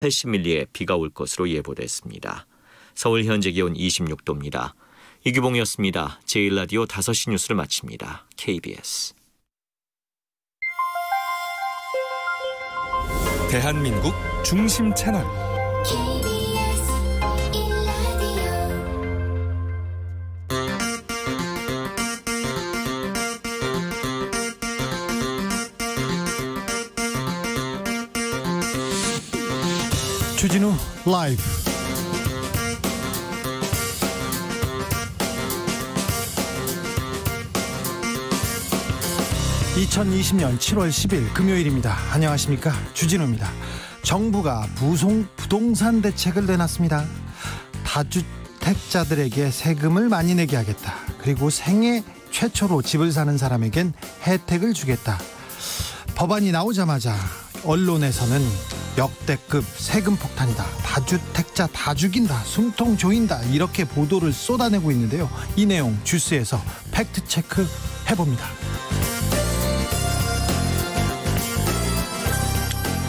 80mm의 비가 올 것으로 예보됐습니다. 서울 현재 기온 26도입니다. 이규봉이었습니다. 제1라디오 5시 뉴스를 마칩니다. KBS. 대한민국 중심 채널 KBS 1라디오. 주진우 라이브. (2020년 7월 10일) 금요일입니다. 안녕하십니까, 주진우입니다. 정부가 부동산 대책을 내놨습니다. 다주택자들에게 세금을 많이 내게 하겠다. 그리고 생애 최초로 집을 사는 사람에겐 혜택을 주겠다. 법안이 나오자마자 언론에서는 역대급 세금 폭탄이다, 다주택자 다 죽인다, 숨통 조인다, 이렇게 보도를 쏟아내고 있는데요. 이 내용 주스에서 팩트체크 해봅니다.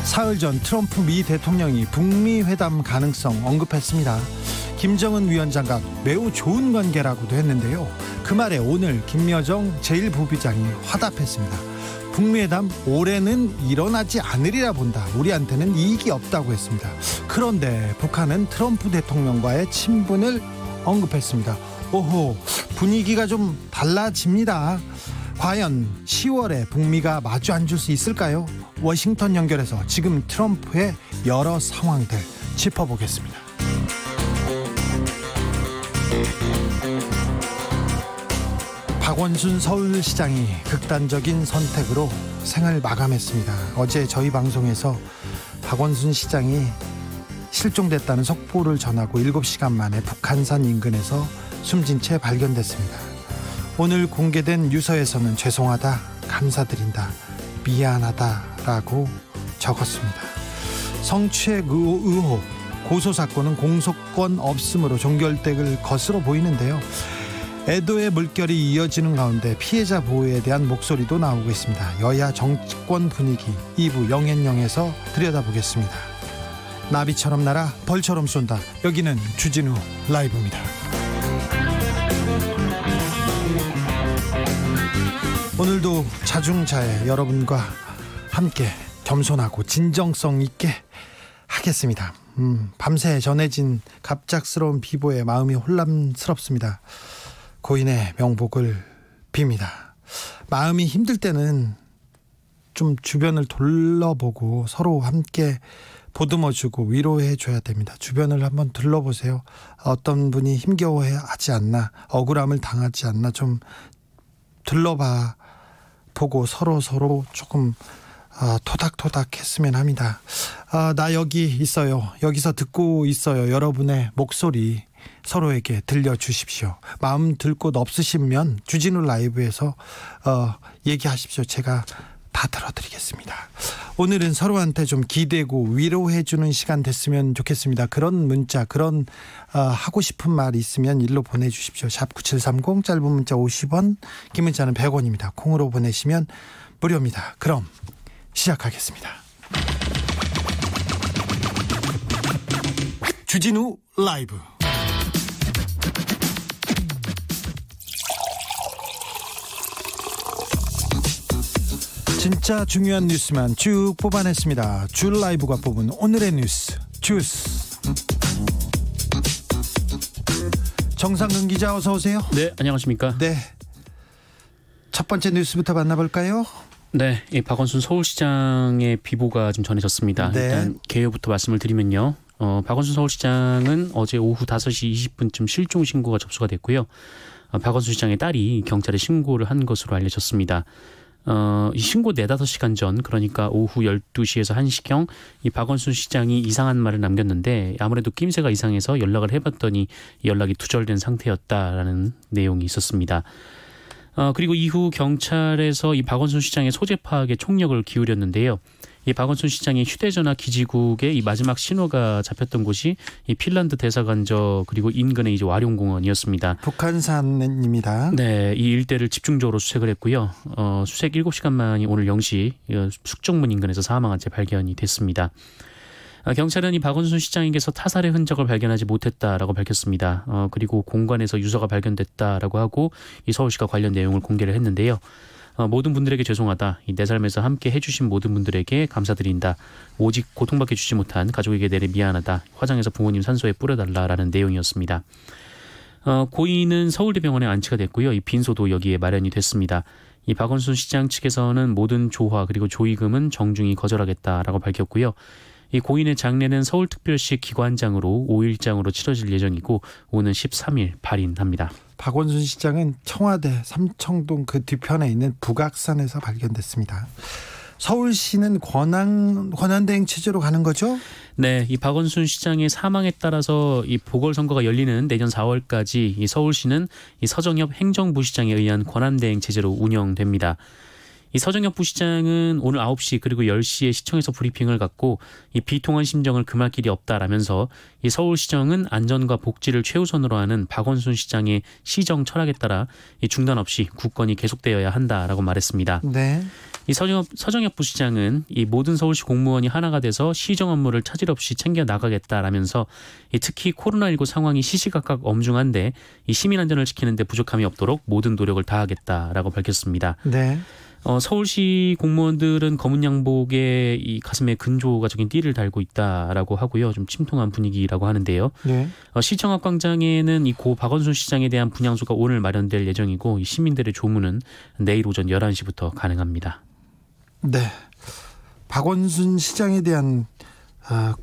사흘 전 트럼프 미 대통령이 북미 회담 가능성 언급했습니다. 김정은 위원장과 매우 좋은 관계라고도 했는데요. 그 말에 오늘 김여정 제1부부장이 화답했습니다. 북미 회담 올해는 일어나지 않으리라 본다. 우리한테는 이익이 없다고 했습니다. 그런데 북한은 트럼프 대통령과의 친분을 언급했습니다. 오호, 분위기가 좀 달라집니다. 과연 10월에 북미가 마주 앉을 수 있을까요? 워싱턴 연결해서 지금 트럼프의 여러 상황들 짚어보겠습니다. 박원순 서울시장이 극단적인 선택으로 생을 마감했습니다. 어제 저희 방송에서 박원순 시장이 실종됐다는 속보를 전하고 7시간 만에 북한산 인근에서 숨진 채 발견됐습니다. 오늘 공개된 유서에서는 죄송하다, 감사드린다, 미안하다라고 적었습니다. 성추행 의혹 고소사건은 공소권 없음으로 종결될 것으로 보이는데요. 애도의 물결이 이어지는 가운데 피해자 보호에 대한 목소리도 나오고 있습니다. 여야 정치권 분위기 2부 영앤영에서 들여다보겠습니다. 나비처럼 날아 벌처럼 쏜다. 여기는 주진우 라이브입니다. 오늘도 자중자애 여러분과 함께 겸손하고 진정성 있게 하겠습니다. 밤새 전해진 갑작스러운 비보에 마음이 혼란스럽습니다. 고인의 명복을 빕니다. 마음이 힘들 때는 좀 주변을 둘러보고 서로 함께 보듬어주고 위로해줘야 됩니다. 주변을 한번 둘러보세요. 어떤 분이 힘겨워하지 않나, 억울함을 당하지 않나 좀 둘러봐 보고 서로 조금 토닥토닥 했으면 합니다. 나 여기 있어요. 여기서 듣고 있어요. 여러분의 목소리 서로에게 들려주십시오. 마음 들 곳 없으시면 주진우 라이브에서 얘기하십시오. 제가 다 들어드리겠습니다. 오늘은 서로한테 좀 기대고 위로해주는 시간 됐으면 좋겠습니다. 그런 문자, 그런 하고 싶은 말 있으면 일로 보내주십시오. 샵 9730, 짧은 문자 50원, 긴 문자는 100원입니다. 콩으로 보내시면 무료입니다. 그럼 시작하겠습니다. 주진우 라이브. 진짜 중요한 뉴스만 쭉 뽑아냈습니다. 주 라이브가 뽑은 오늘의 뉴스 주스. 정상근 기자, 어서 오세요. 네, 안녕하십니까. 네, 첫 번째 뉴스부터 만나볼까요? 네, 이 박원순 서울시장의 비보가 좀 전해졌습니다. 네. 일단 개요부터 말씀을 드리면요. 박원순 서울시장은 어제 오후 5시 20분쯤 실종 신고가 접수가 됐고요. 박원순 시장의 딸이 경찰에 신고를 한 것으로 알려졌습니다. 이 신고 4-5시간 전, 그러니까 오후 12시에서 1시경 이 박원순 시장이 이상한 말을 남겼는데 아무래도 낌새가 이상해서 연락을 해봤더니 연락이 두절된 상태였다라는 내용이 있었습니다. 그리고 이후 경찰에서 이 박원순 시장의 소재 파악에 총력을 기울였는데요. 이 박원순 시장의 휴대전화 기지국의 이 마지막 신호가 잡혔던 곳이 이 핀란드 대사관저 그리고 인근의 이제 와룡공원이었습니다. 북한산입니다. 네, 이 일대를 집중적으로 수색을 했고요. 수색 7시간 만이 오늘 0시 숙정문 인근에서 사망한 채 발견이 됐습니다. 경찰은 이 박원순 시장에게서 타살의 흔적을 발견하지 못했다라고 밝혔습니다. 그리고 공간에서 유서가 발견됐다라고 하고 이 서울시가 관련 내용을 공개를 했는데요. 모든 분들에게 죄송하다. 내 삶에서 함께 해주신 모든 분들에게 감사드린다. 오직 고통받게 주지 못한 가족에게 내내 미안하다. 화장해서 부모님 산소에 뿌려달라라는 내용이었습니다. 고인은 서울대병원에 안치가 됐고요. 이 빈소도 여기에 마련이 됐습니다. 이 박원순 시장 측에서는 모든 조화 그리고 조의금은 정중히 거절하겠다라고 밝혔고요. 이 고인의 장례는 서울특별시 기관장으로 5일장으로 치러질 예정이고 오는 13일 발인합니다. 박원순 시장은 청와대 삼청동 그 뒤편에 있는 북악산에서 발견됐습니다. 서울시는 권한대행 체제로 가는 거죠? 네, 이 박원순 시장의 사망에 따라서 이 보궐선거가 열리는 내년 4월까지 이 서울시는 이 서정엽 행정부시장에 의한 권한대행 체제로 운영됩니다. 이 서정엽 부시장은 오늘 9시 그리고 10시에 시청에서 브리핑을 갖고 이 비통한 심정을 금할 길이 없다라면서 이 서울시정은 안전과 복지를 최우선으로 하는 박원순 시장의 시정 철학에 따라 이 중단 없이 국권이 계속되어야 한다라고 말했습니다. 네. 이 서정엽 부시장은 이 모든 서울시 공무원이 하나가 돼서 시정 업무를 차질 없이 챙겨 나가겠다라면서 이 특히 코로나19 상황이 시시각각 엄중한데 이 시민 안전을 지키는 데 부족함이 없도록 모든 노력을 다하겠다라고 밝혔습니다. 네. 서울시 공무원들은 검은 양복에 이 가슴에 근조가 적인 띠를 달고 있다라고 하고요. 좀 침통한 분위기라고 하는데요. 네. 시청 앞 광장에는 이 고 박원순 시장에 대한 분향소가 오늘 마련될 예정이고 이 시민들의 조문은 내일 오전 11시부터 가능합니다. 네. 박원순 시장에 대한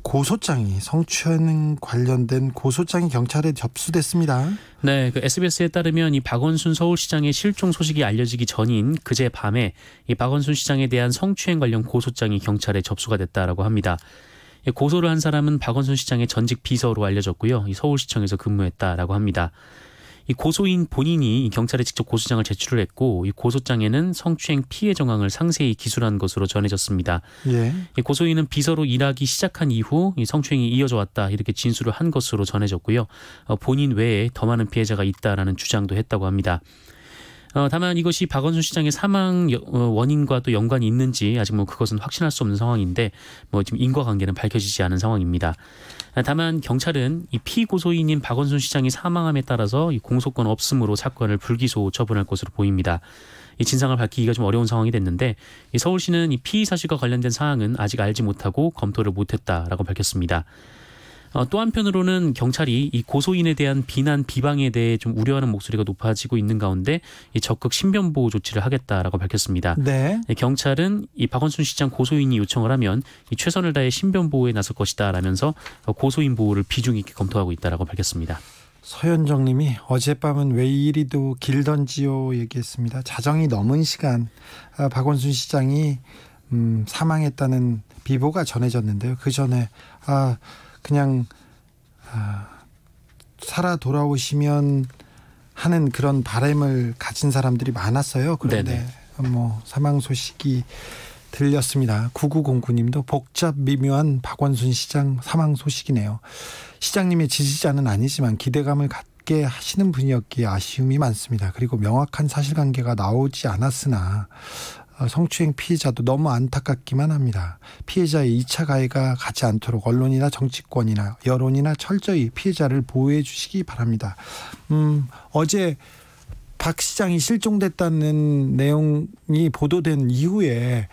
고소장이 성추행 관련된 고소장이 경찰에 접수됐습니다. 네, 그 SBS에 따르면 이 박원순 서울시장의 실종 소식이 알려지기 전인 그제 밤에 이 박원순 시장에 대한 성추행 관련 고소장이 경찰에 접수가 됐다라고 합니다. 고소를 한 사람은 박원순 시장의 전직 비서로 알려졌고요. 이 서울시청에서 근무했다라고 합니다. 이 고소인 본인이 이 경찰에 직접 고소장을 제출을 했고 이 고소장에는 성추행 피해 정황을 상세히 기술한 것으로 전해졌습니다. 예. 이 고소인은 비서로 일하기 시작한 이후 이 성추행이 이어져 왔다 이렇게 진술을 한 것으로 전해졌고요. 본인 외에 더 많은 피해자가 있다라는 주장도 했다고 합니다. 다만 이것이 박원순 시장의 사망 원인과 또 연관이 있는지 아직 그것은 확신할 수 없는 상황인데 지금 인과관계는 밝혀지지 않은 상황입니다. 다만 경찰은 이 피고소인인 박원순 시장이 사망함에 따라서 이 공소권 없음으로 사건을 불기소 처분할 것으로 보입니다. 이 진상을 밝히기가 좀 어려운 상황이 됐는데 이 서울시는 이 피의 사실과 관련된 사항은 아직 알지 못하고 검토를 못했다라고 밝혔습니다. 또 한편으로는 경찰이 이 고소인에 대한 비난 비방에 대해 좀 우려하는 목소리가 높아지고 있는 가운데 이 적극 신변 보호 조치를 하겠다라고 밝혔습니다. 네. 경찰은 이 박원순 시장 고소인이 요청을 하면 이 최선을 다해 신변 보호에 나설 것이다라면서 고소인 보호를 비중 있게 검토하고 있다라고 밝혔습니다. 서현정님이 어젯밤은 왜 이리도 길던지요 얘기했습니다. 자정이 넘은 시간 박원순 시장이 사망했다는 비보가 전해졌는데요. 그 전에 그냥 살아 돌아오시면 하는 그런 바람을 가진 사람들이 많았어요. 그런데 사망 소식이 들렸습니다. 9909님도 복잡 미묘한 박원순 시장 사망 소식이네요. 시장님의 지지자는 아니지만 기대감을 갖게 하시는 분이었기에 아쉬움이 많습니다. 그리고 명확한 사실관계가 나오지 않았으나 성추행 피해자도 너무 안타깝기만 합니다. 피해자의 2차 가해가 가지 않도록 언론이나 정치권이나 여론이나 철저히 피해자를 보호해 주시기 바랍니다. 어제 박 시장이 실종됐다는 내용이 보도된 이후에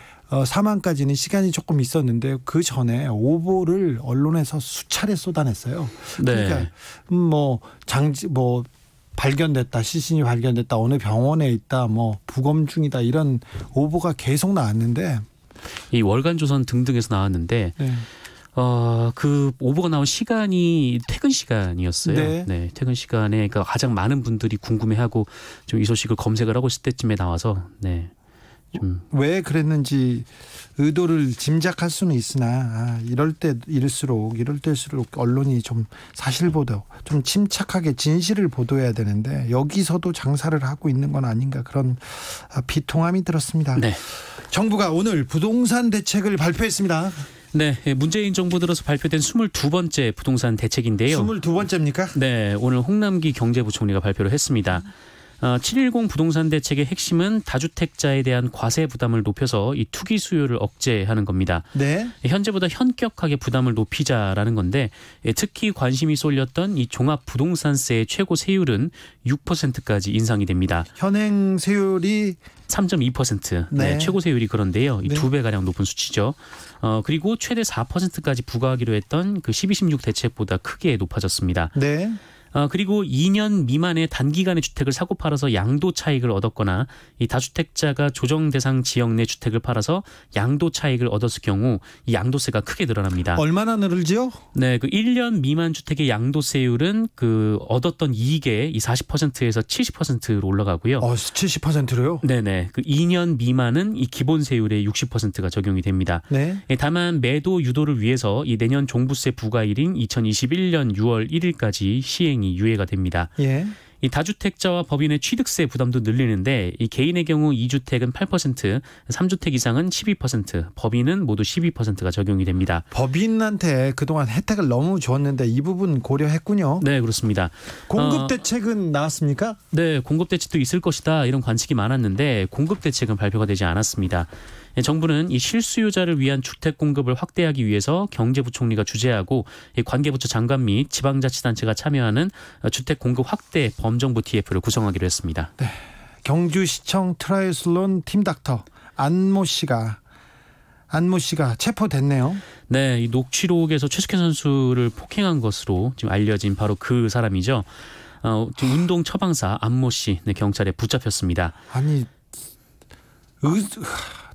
사망까지는 시간이 조금 있었는데 그 전에 오보를 언론에서 수차례 쏟아냈어요. 네. 그러니까 발견됐다, 시신이 발견됐다, 어느 병원에 있다, 부검 중이다 이런 오보가 계속 나왔는데 이 월간조선 등등에서 나왔는데 네. 그 오보가 나온 시간이 퇴근 시간이었어요. 네, 퇴근 시간에 그러니까 가장 많은 분들이 궁금해하고 좀 이 소식을 검색을 하고 있을 때쯤에 나와서 왜 그랬는지 의도를 짐작할 수는 있으나 이럴 때일수록 언론이 좀 사실 보도, 좀 침착하게 진실을 보도해야 되는데 여기서도 장사를 하고 있는 건 아닌가 그런 비통함이 들었습니다. 네. 정부가 오늘 부동산 대책을 발표했습니다. 네, 문재인 정부 들어서 발표된 22번째 부동산 대책인데요. 22번째입니까? 네, 오늘 홍남기 경제부총리가 발표를 했습니다. 710 부동산 대책의 핵심은 다주택자에 대한 과세 부담을 높여서 이 투기 수요를 억제하는 겁니다. 네. 현재보다 현격하게 부담을 높이자라는 건데 특히 관심이 쏠렸던 이 종합 부동산세의 최고 세율은 6%까지 인상이 됩니다. 현행 세율이 3.2%. 네. 네, 최고 세율이 그런데요. 이 네. 2배 가량 높은 수치죠. 그리고 최대 4%까지 부과하기로 했던 그 12.16 대책보다 크게 높아졌습니다. 네. 그리고 2년 미만의 단기간의 주택을 사고 팔아서 양도 차익을 얻었거나 이 다주택자가 조정 대상 지역 내 주택을 팔아서 양도 차익을 얻었을 경우 이 양도세가 크게 늘어납니다. 얼마나 늘지요? 네, 그 1년 미만 주택의 양도세율은 그 얻었던 이익의 이 40%에서 70%로 올라가고요. 70%로요? 네네. 그 2년 미만은 이 기본세율의 60%가 적용이 됩니다. 네. 다만 매도 유도를 위해서 이 내년 종부세 부과일인 2021년 6월 1일까지 시행이 유예가 됩니다. 예. 이 다주택자와 법인의 취득세 부담도 늘리는데 이 개인의 경우 2주택은 8%, 3주택 이상은 12%, 법인은 모두 12%가 적용이 됩니다. 법인한테 그동안 혜택을 너무 줬는데 이 부분 고려했군요. 네, 그렇습니다. 공급 대책은 나왔습니까? 네, 공급 대책도 있을 것이다 이런 관측이 많았는데 공급 대책은 발표가 되지 않았습니다. 정부는 이 실수요자를 위한 주택 공급을 확대하기 위해서 경제부총리가 주재하고 관계부처 장관 및 지방자치단체가 참여하는 주택 공급 확대 범정부 TF를 구성하기로 했습니다. 네. 경주시청 트라이슬론 팀닥터 안모 씨가 체포됐네요. 네, 이 녹취록에서 최숙현 선수를 폭행한 것으로 지금 알려진 바로 그 사람이죠. 지금 운동 처방사 안모 씨 경찰에 붙잡혔습니다. 아니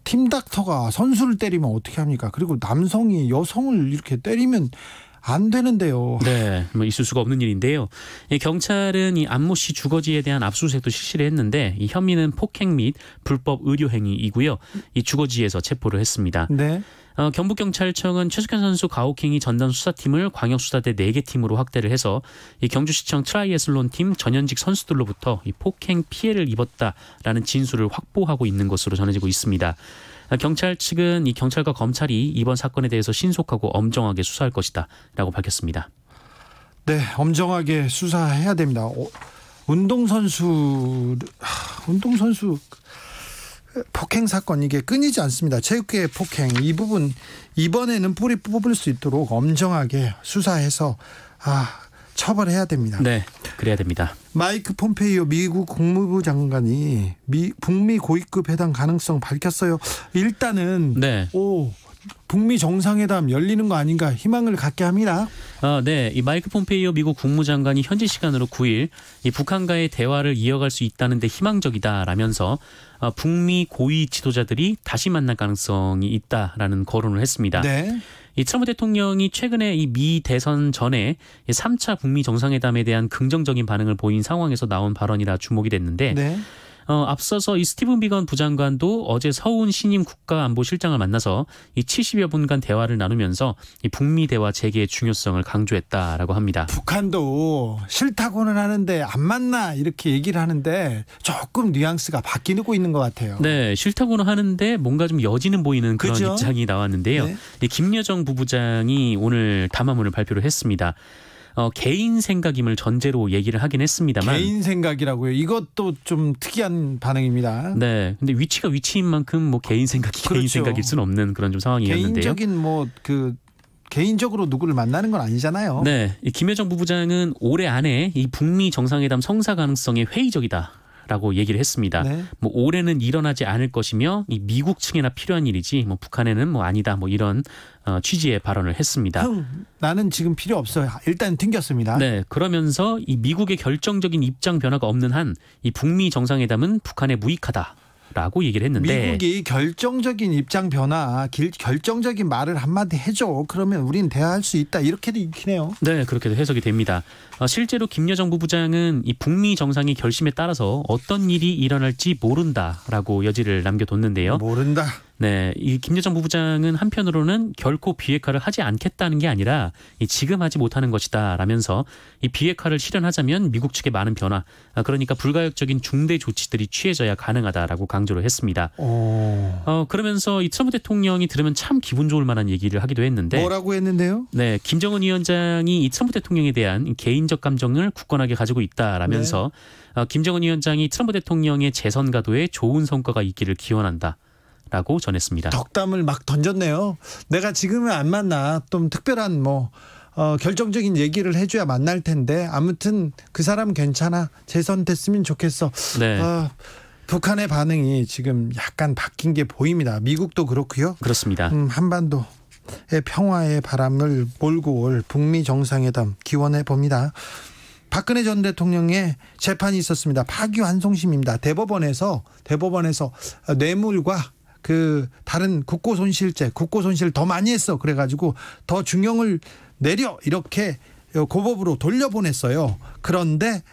팀닥터가 선수를 때리면 어떻게 합니까? 그리고 남성이 여성을 이렇게 때리면 안 되는데요. 네, 뭐 있을 수가 없는 일인데요. 경찰은 이 안모 씨 주거지에 대한 압수수색도 실시를 했는데 이 혐의는 폭행 및 불법 의료 행위이고요. 이 주거지에서 체포를 했습니다. 네. 경북경찰청은 최숙현 선수 가혹행위 전담 수사팀을 광역수사대 4개 팀으로 확대를 해서 이 경주시청 트라이애슬론 팀 전현직 선수들로부터 이 폭행 피해를 입었다라는 진술을 확보하고 있는 것으로 전해지고 있습니다. 경찰 측은 이 경찰과 검찰이 이번 사건에 대해서 신속하고 엄정하게 수사할 것이다라고 밝혔습니다. 네, 엄정하게 수사해야 됩니다. 운동선수 폭행 사건 이게 끊이지 않습니다. 체육계 폭행 이 부분 이번에는 뿌리 뽑을 수 있도록 엄정하게 수사해서 처벌해야 됩니다. 네, 그래야 됩니다. 마이크 폼페이오 미국 국무부 장관이 북미 고위급 회담 가능성 밝혔어요. 일단은 네. 북미 정상회담 열리는 거 아닌가 희망을 갖게 합니다. 네, 이 마이크 폼페이오 미국 국무장관이 현지 시간으로 9일 이 북한과의 대화를 이어갈 수 있다는데 희망적이다라면서 북미 고위 지도자들이 다시 만날 가능성이 있다라는 거론을 했습니다. 네. 이 트럼프 대통령이 최근에 이 미 대선 전에 3차 북미 정상회담에 대한 긍정적인 반응을 보인 상황에서 나온 발언이라 주목이 됐는데 네. 앞서서 이 스티븐 비건 부장관도 어제 서훈 신임 국가안보실장을 만나서 이 70여 분간 대화를 나누면서 이 북미 대화 재개의 중요성을 강조했다라고 합니다. 북한도 싫다고는 하는데 안 만나 이렇게 얘기를 하는데 조금 뉘앙스가 바뀌고 있는 것 같아요. 네, 싫다고는 하는데 뭔가 좀 여지는 보이는 그런 그죠? 입장이 나왔는데요. 네. 이 김여정 부부장이 오늘 담화문을 발표를 했습니다. 개인 생각임을 전제로 얘기를 하긴 했습니다만 개인 생각이라고요. 이것도 좀 특이한 반응입니다. 네, 근데 위치가 위치인 만큼 뭐 개인 생각이 개인 그렇죠. 생각일 수는 없는 그런 좀 상황이었는데요. 개인적인 개인적으로 누구를 만나는 건 아니잖아요. 네, 이 김여정 부부장은 올해 안에 이 북미 정상회담 성사 가능성이 회의적이다라고 얘기를 했습니다. 네. 뭐 올해는 일어나지 않을 것이며 이 미국 측에나 필요한 일이지 뭐 북한에는 뭐 아니다 뭐 이런 취지의 발언을 했습니다. 나는 지금 필요 없어요. 일단 튕겼습니다. 네, 그러면서 이 미국의 결정적인 입장 변화가 없는 한 이 북미 정상회담은 북한에 무익하다라고 얘기를 했는데 미국이 결정적인 입장 변화, 결정적인 말을 한마디 해줘. 그러면 우린 대화할 수 있다. 이렇게도 읽히네요. 네, 그렇게도 해석이 됩니다. 실제로 김여정 부부장은 이 북미 정상의 결심에 따라서 어떤 일이 일어날지 모른다라고 여지를 남겨뒀는데요. 모른다. 네, 이 김여정 부부장은 한편으로는 결코 비핵화를 하지 않겠다는 게 아니라 지금 하지 못하는 것이다라면서 이 비핵화를 실현하자면 미국 측의 많은 변화, 그러니까 불가역적인 중대 조치들이 취해져야 가능하다라고 강조를 했습니다. 그러면서 이 트럼프 대통령이 들으면 참 기분 좋을 만한 얘기를 하기도 했는데 뭐라고 했는데요? 네, 김정은 위원장이 이 트럼프 대통령에 대한 개인적 감정을 굳건하게 가지고 있다라면서 김정은 위원장이 트럼프 대통령의 재선 가도에 좋은 성과가 있기를 기원한다라고 전했습니다. 덕담을 막 던졌네요. 내가 지금은 안 만나. 좀 특별한 결정적인 얘기를 해줘야 만날 텐데 아무튼 그 사람 괜찮아. 재선됐으면 좋겠어. 네. 북한의 반응이 지금 약간 바뀐 게 보입니다. 미국도 그렇고요. 그렇습니다. 한반도의 평화의 바람을 몰고 올 북미 정상회담 기원해 봅니다. 박근혜 전 대통령의 재판이 있었습니다. 파기환송심입니다. 대법원에서 뇌물과 그 다른 국고손실죄, 국고손실 더 많이 했어. 그래가지고 더 중형을 내려 이렇게 고법으로 돌려보냈어요. 그런데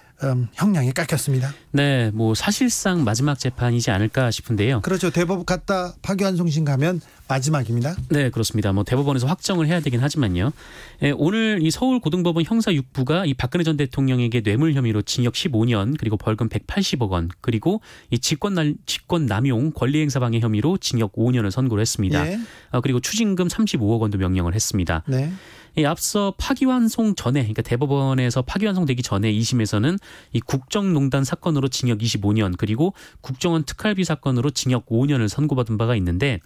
형량이 깎였습니다. 네, 사실상 마지막 재판이지 않을까 싶은데요. 그렇죠. 대법원 갔다 파기환송심 가면 마지막입니다. 네, 그렇습니다. 대법원에서 확정을 해야 되긴 하지만요. 오늘 이 서울고등법원 형사 6부가 이 박근혜 전 대통령에게 뇌물 혐의로 징역 15년 그리고 벌금 180억 원 그리고 이 직권남용 권리행사방해 혐의로 징역 5년을 선고를 했습니다. 예. 그리고 추징금 35억 원도 명령을 했습니다. 네. 앞서 파기환송 전에, 그러니까 대법원에서 파기환송되기 전에 2심에서는 이 국정농단 사건으로 징역 25년 그리고 국정원 특활비 사건으로 징역 5년을 선고받은 바가 있는데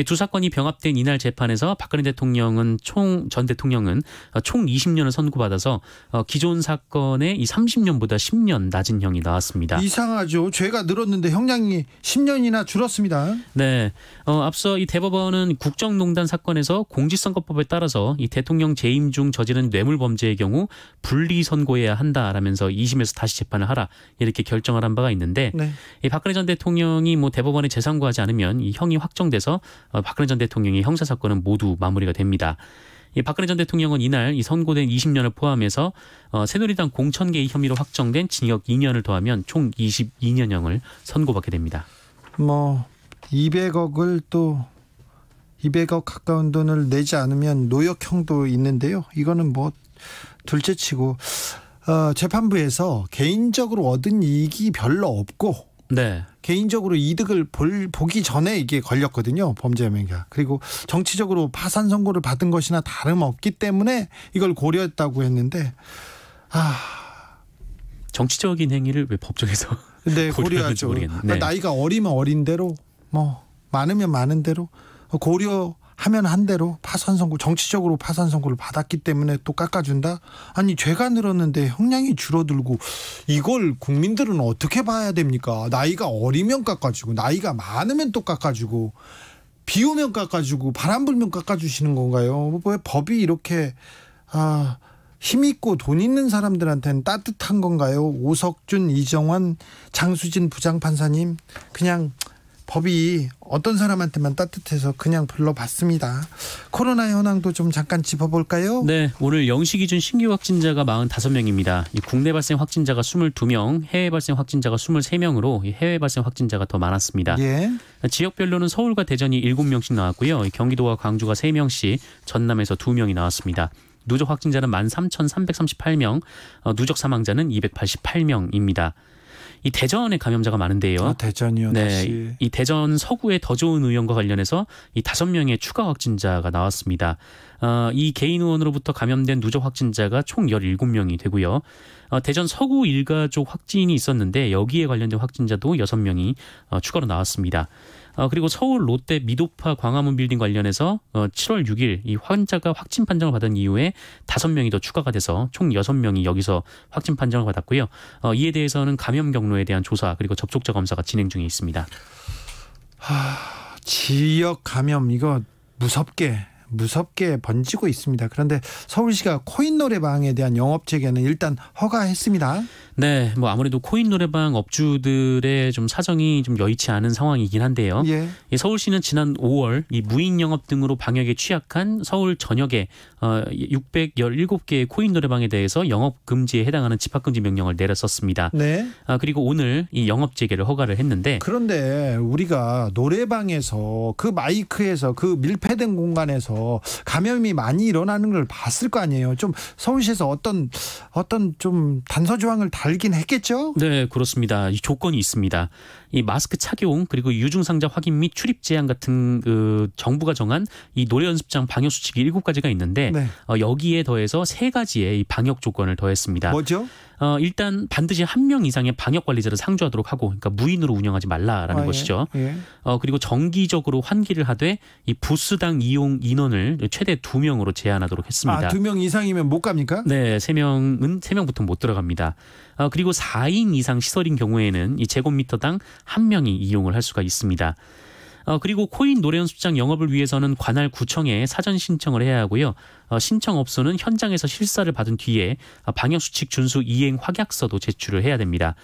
두 사건이 병합된 이날 재판에서 박근혜 대통령은 전 대통령은 총 20년을 선고받아서 기존 사건의 이 30년보다 10년 낮은 형이 나왔습니다. 이상하죠. 죄가 늘었는데 형량이 10년이나 줄었습니다. 네, 앞서 이 대법원은 국정농단 사건에서 공직선거법에 따라서 이 대통령 재임 중 저지른 뇌물 범죄의 경우 분리 선고해야 한다라면서 2심에서 다시 재판을 하라 이렇게 결정을 한 바가 있는데 네. 이 박근혜 전 대통령이 대법원에 재상고하지 않으면 이 형이 확정돼서 박근혜 전 대통령의 형사 사건은 모두 마무리가 됩니다. 이 박근혜 전 대통령은 이날 이 선고된 20년을 포함해서 새누리당 공천개입 혐의로 확정된 징역 2년을 더하면 총 22년형을 선고받게 됩니다. 200억을 또 200억 가까운 돈을 내지 않으면 노역형도 있는데요. 이거는 둘째치고 재판부에서 개인적으로 얻은 이익이 별로 없고 네. 개인적으로 이득을 보기 전에 이게 걸렸거든요. 범죄 혐의가. 그리고 정치적으로 파산 선고를 받은 것이나 다름없기 때문에 이걸 고려했다고 했는데 정치적인 행위를 왜 법정에서 네, 고려하죠. 네. 나이가 어리면 어린 대로 많으면 많은 대로 고려하면 한 대로 파산 선고, 정치적으로 파산 선고를 받았기 때문에 또 깎아준다? 아니, 죄가 늘었는데 형량이 줄어들고 이걸 국민들은 어떻게 봐야 됩니까? 나이가 어리면 깎아주고 나이가 많으면 또 깎아주고 비 오면 깎아주고 바람 불면 깎아주시는 건가요? 왜 법이 이렇게 힘있고 돈 있는 사람들한테는 따뜻한 건가요? 오석준, 이정환, 장수진 부장판사님, 그냥 법이 어떤 사람한테만 따뜻해서 그냥 불러봤습니다. 코로나 현황도 좀 잠깐 짚어볼까요? 네, 오늘 0시 기준 신규 확진자가 45명입니다. 국내 발생 확진자가 22명, 해외 발생 확진자가 23명으로 해외 발생 확진자가 더 많았습니다. 예. 지역별로는 서울과 대전이 7명씩 나왔고요. 경기도와 광주가 3명씩, 전남에서 2명이 나왔습니다. 누적 확진자는 13,338명, 누적 사망자는 288명입니다. 이 대전에 감염자가 많은데요. 대전이요. 네, 다시. 이 대전 서구의 더 좋은 의원과 관련해서 이 5명의 추가 확진자가 나왔습니다. 이 개인 의원으로부터 감염된 누적 확진자가 총 17명이 되고요. 대전 서구 일가족 확진이 있었는데 여기에 관련된 확진자도 6명이 추가로 나왔습니다. 그리고 서울 롯데 미도파 광화문 빌딩 관련해서 7월 6일 이 환자가 확진 판정을 받은 이후에 5명이 더 추가가 돼서 총 6명이 여기서 확진 판정을 받았고요. 이에 대해서는 감염 경로에 대한 조사 그리고 접촉자 검사가 진행 중에 있습니다. 지역 감염 이거 무섭게 번지고 있습니다. 그런데 서울시가 코인 노래방에 대한 영업 재개는 일단 허가했습니다. 네, 뭐 아무래도 코인 노래방 업주들의 좀 사정이 좀 여의치 않은 상황이긴 한데요. 예. 이 서울시는 지난 5월 이 무인 영업 등으로 방역에 취약한 서울 전역에 617개의 코인 노래방에 대해서 영업 금지에 해당하는 집합 금지 명령을 내렸었습니다. 네. 그리고 오늘 이 영업 재개를 허가를 했는데 그런데 우리가 노래방에서 그 마이크에서 그 밀폐된 공간에서 감염이 많이 일어나는 걸 봤을 거 아니에요. 좀 서울시에서 어떤 좀 단서 조항을 달긴 했겠죠? 네, 그렇습니다. 이 조건이 있습니다. 이 마스크 착용 그리고 유증상자 확인 및 출입 제한 같은 그 정부가 정한 이 노래 연습장 방역 수칙이 7가지가 있는데 네. 여기에 더해서 3가지의 이 방역 조건을 더했습니다. 뭐죠? 일단 반드시 1명 이상의 방역 관리자를 상주하도록 하고, 그러니까 무인으로 운영하지 말라라는 것이죠. 예. 그리고 정기적으로 환기를 하되 이 부스당 이용 인원을 최대 2명으로 제한하도록 했습니다. 2명 이상이면 못 갑니까? 네, 3명부터 못 들어갑니다. 그리고 4인 이상 시설인 경우에는 이 제곱미터당 1명이 이용을 할 수가 있습니다. 그리고 코인 노래 연습장 영업을 위해서는 관할 구청에 사전 신청을 해야 하고요. 신청업소는 현장에서 실사를 받은 뒤에 방역수칙 준수 이행 확약서도 제출을 해야 됩니다.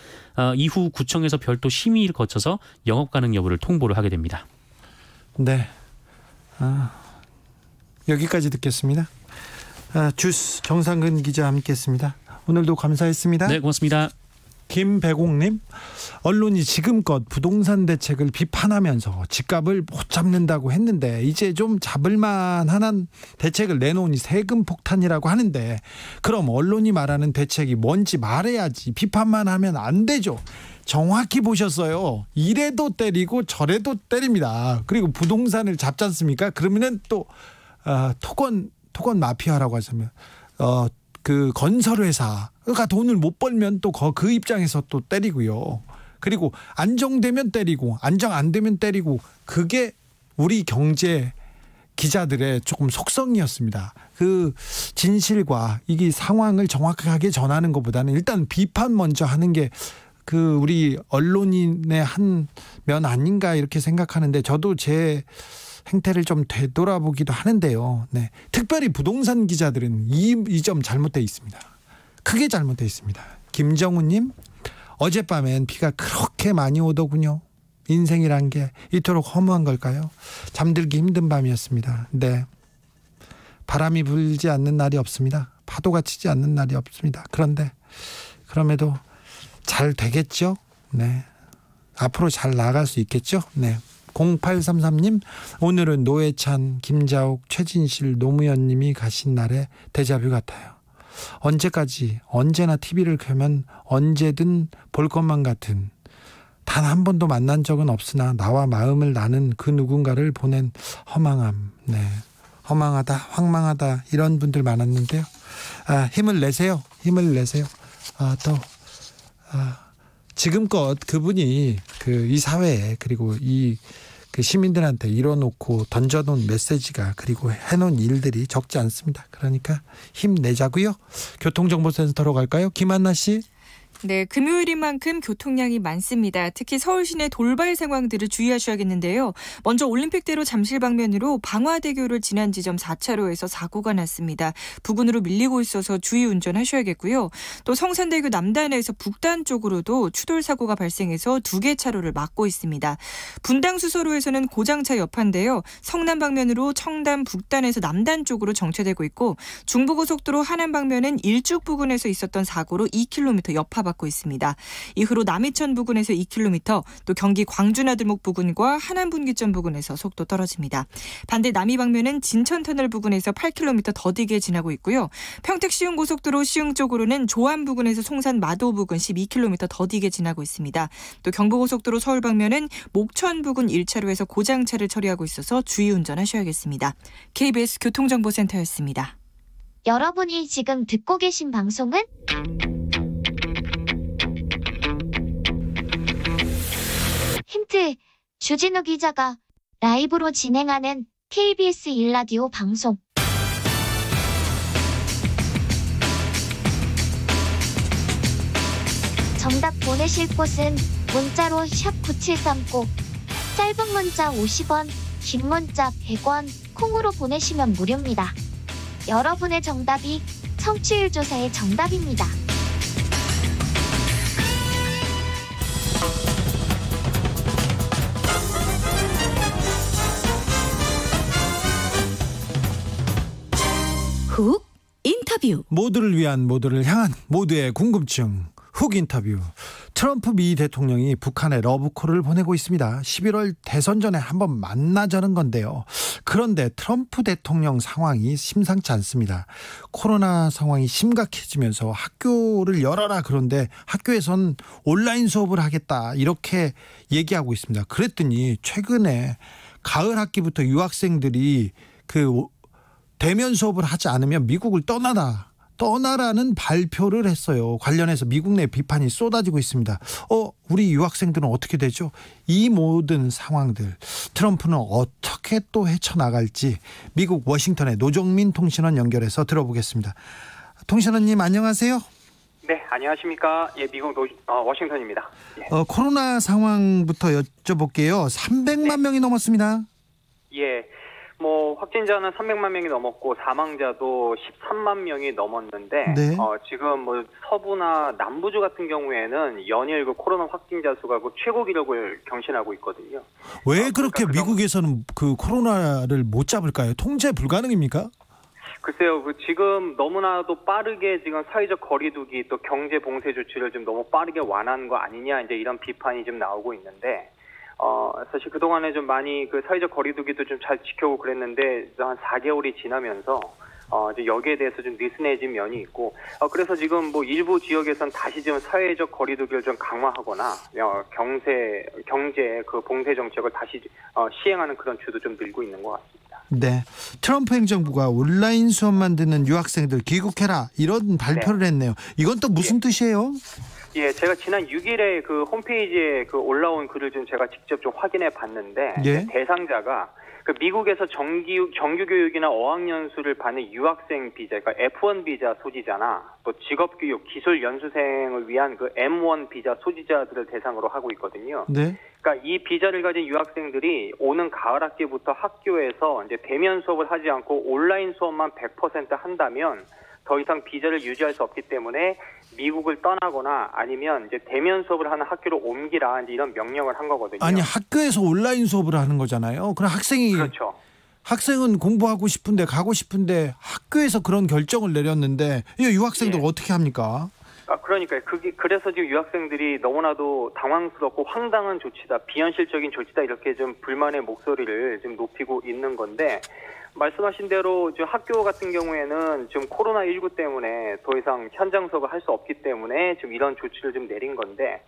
이후 구청에서 별도 심의를 거쳐서 영업 가능 여부를 통보를 하게 됩니다. 네. 여기까지 듣겠습니다. 주스 정상근 기자 함께했습니다. 오늘도 감사했습니다. 네, 고맙습니다. 김배공님, 언론이 지금껏 부동산 대책을 비판하면서 집값을 못 잡는다고 했는데 이제 좀 잡을 만한 대책을 내놓으니 세금 폭탄이라고 하는데, 그럼 언론이 말하는 대책이 뭔지 말해야지 비판만 하면 안 되죠. 정확히 보셨어요. 이래도 때리고 저래도 때립니다. 그리고 부동산을 잡지 않습니까? 그러면은 또 토건 마피아라고 하자면 그 건설회사가 돈을 못 벌면 또 그 입장에서 또 때리고요. 그리고 안정되면 때리고 안정 안 되면 때리고, 그게 우리 경제 기자들의 조금 속성이었습니다. 그 진실과 이게 상황을 정확하게 전하는 것보다는 일단 비판 먼저 하는 게 그 우리 언론인의 한 면 아닌가 이렇게 생각하는데, 저도 제 행태를 좀 되돌아보기도 하는데요. 네. 특별히 부동산 기자들은 이 점 잘못되어 있습니다. 크게 잘못되어 있습니다. 김정우님, 어젯밤엔 비가 그렇게 많이 오더군요. 인생이란 게 이토록 허무한 걸까요? 잠들기 힘든 밤이었습니다. 네. 바람이 불지 않는 날이 없습니다. 파도가 치지 않는 날이 없습니다. 그럼에도 잘 되겠죠? 네. 앞으로 잘 나갈 수 있겠죠? 네. 0833님, 오늘은 노회찬, 김자옥, 최진실, 노무현님이 가신 날의 데자뷰 같아요. 언제까지 언제나 TV를 켜면 언제든 볼 것만 같은, 단 한 번도 만난 적은 없으나 나와 마음을 나눈 그 누군가를 보낸 허망함. 네. 허망하다, 황망하다, 이런 분들 많았는데요. 힘을 내세요. 힘을 내세요. 지금껏 그분이 이 사회에, 그리고 그 시민들한테 이뤄놓고 던져놓은 메시지가, 그리고 해놓은 일들이 적지 않습니다. 그러니까 힘내자고요. 교통정보센터로 갈까요? 김한나 씨. 네, 금요일인 만큼 교통량이 많습니다. 특히 서울 시내 돌발 상황들을 주의하셔야겠는데요. 먼저 올림픽대로 잠실 방면으로 방화대교를 지난 지점 4차로에서 사고가 났습니다. 부근으로 밀리고 있어서 주의 운전하셔야겠고요. 또 성산대교 남단에서 북단 쪽으로도 추돌 사고가 발생해서 2개 차로를 막고 있습니다. 분당 수서로에서는 고장차 여파인데요. 성남 방면으로 청담 북단에서 남단 쪽으로 정체되고 있고, 중부고속도로 하남 방면은 일죽 부근에서 있었던 사고로 2km 여파 받고 있습니다. 이후로 남이천 부근에서 2km, 또 경기 광주나들목 부근과 하남 분기점 부근에서 속도 떨어집니다. 반대 남이 방면은 진천터널 부근에서 8km 더디게 지나고 있고요. 평택 시흥고속도로 시흥 쪽으로는 조암 부근에서 송산 마도 부근 12km 더디게 지나고 있습니다. 또 경부고속도로 서울 방면은 목천 부근 1차로에서 고장차를 처리하고 있어서 주의 운전하셔야겠습니다. KBS 교통정보센터였습니다. 여러분이 지금 듣고 계신 방송은 힌트, 주진우 기자가 라이브로 진행하는 KBS 1라디오 방송. 정답 보내실 곳은 문자로 샵9730, 짧은 문자 50원, 긴 문자 100원, 콩으로 보내시면 무료입니다. 여러분의 정답이 청취율 조사의 정답입니다. 훅 인터뷰. 모두를 위한, 모두를 향한, 모두의 궁금증 훅 인터뷰. 트럼프 미 대통령이 북한에 러브콜을 보내고 있습니다. 11월 대선 전에 한번 만나자는 건데요. 그런데 트럼프 대통령 상황이 심상치 않습니다. 코로나 상황이 심각해지면서 학교를 열어라, 그런데 학교에선 온라인 수업을 하겠다, 이렇게 얘기하고 있습니다. 그랬더니 최근에 가을 학기부터 유학생들이 대면 수업을 하지 않으면 미국을 떠나라는 발표를 했어요. 관련해서 미국 내 비판이 쏟아지고 있습니다. 우리 유학생들은 어떻게 되죠? 이 모든 상황들 트럼프는 어떻게 또 헤쳐나갈지 미국 워싱턴의 노정민 통신원 연결해서 들어보겠습니다. 통신원님 안녕하세요. 네, 안녕하십니까. 예, 미국 워싱턴입니다. 예. 코로나 상황부터 여쭤볼게요. 300만 명이 넘었습니다. 예. 확진자는 300만 명이 넘었고 사망자도 13만 명이 넘었는데 네. 지금 서부나 남부주 같은 경우에는 연일 코로나 확진자 수가 최고 기록을 경신하고 있거든요. 왜 그렇게 미국에서는 코로나를 못 잡을까요? 통제 불가능입니까? 글쎄요, 지금 너무나도 빠르게 지금 사회적 거리두기 또 경제 봉쇄 조치를 좀 너무 빠르게 완화한 거 아니냐, 이제 이런 비판이 좀 나오고 있는데, 사실 그동안에 좀 많이 사회적 거리두기도 좀 잘 지켜오고 그랬는데, 한 4개월이 지나면서, 이제 여기에 대해서 좀 느슨해진 면이 있고, 그래서 지금 일부 지역에선 다시 좀 사회적 거리두기를 좀 강화하거나, 경제 봉쇄 정책을 다시, 시행하는 그런 주도 좀 늘고 있는 것 같습니다. 네. 트럼프 행정부가 온라인 수업만 듣는 유학생들 귀국해라, 이런 발표를 했네요. 이건 또 무슨 뜻이에요? 예, 제가 지난 6일에 홈페이지에 올라온 글을 좀 제가 직접 좀 확인해 봤는데, 예? 대상자가 미국에서 정규 교육이나 어학연수를 받는 유학생 비자, 그러니까 F1 비자 소지자나 또 직업교육, 기술 연수생을 위한 M1 비자 소지자들을 대상으로 하고 있거든요. 네. 그러니까 이 비자를 가진 유학생들이 오는 가을 학기부터 학교에서 이제 대면 수업을 하지 않고 온라인 수업만 100% 한다면 더 이상 비자를 유지할 수 없기 때문에 미국을 떠나거나 아니면 이제 대면 수업을 하는 학교로 옮기라, 이제 이런 명령을 한 거거든요. 아니, 학교에서 온라인 수업을 하는 거잖아요. 그럼 그렇죠. 학생은 공부하고 싶은데 가고 싶은데 학교에서 그런 결정을 내렸는데 이 유학생들 어떻게 합니까? 그러니까요. 그래서 지금 유학생들이 너무나도 당황스럽고 황당한 조치다, 비현실적인 조치다, 이렇게 좀 불만의 목소리를 좀 높이고 있는 건데, 말씀하신 대로 학교 같은 경우에는 지금 코로나19 때문에 더 이상 현장 수업을 할 수 없기 때문에 지금 이런 조치를 좀 내린 건데,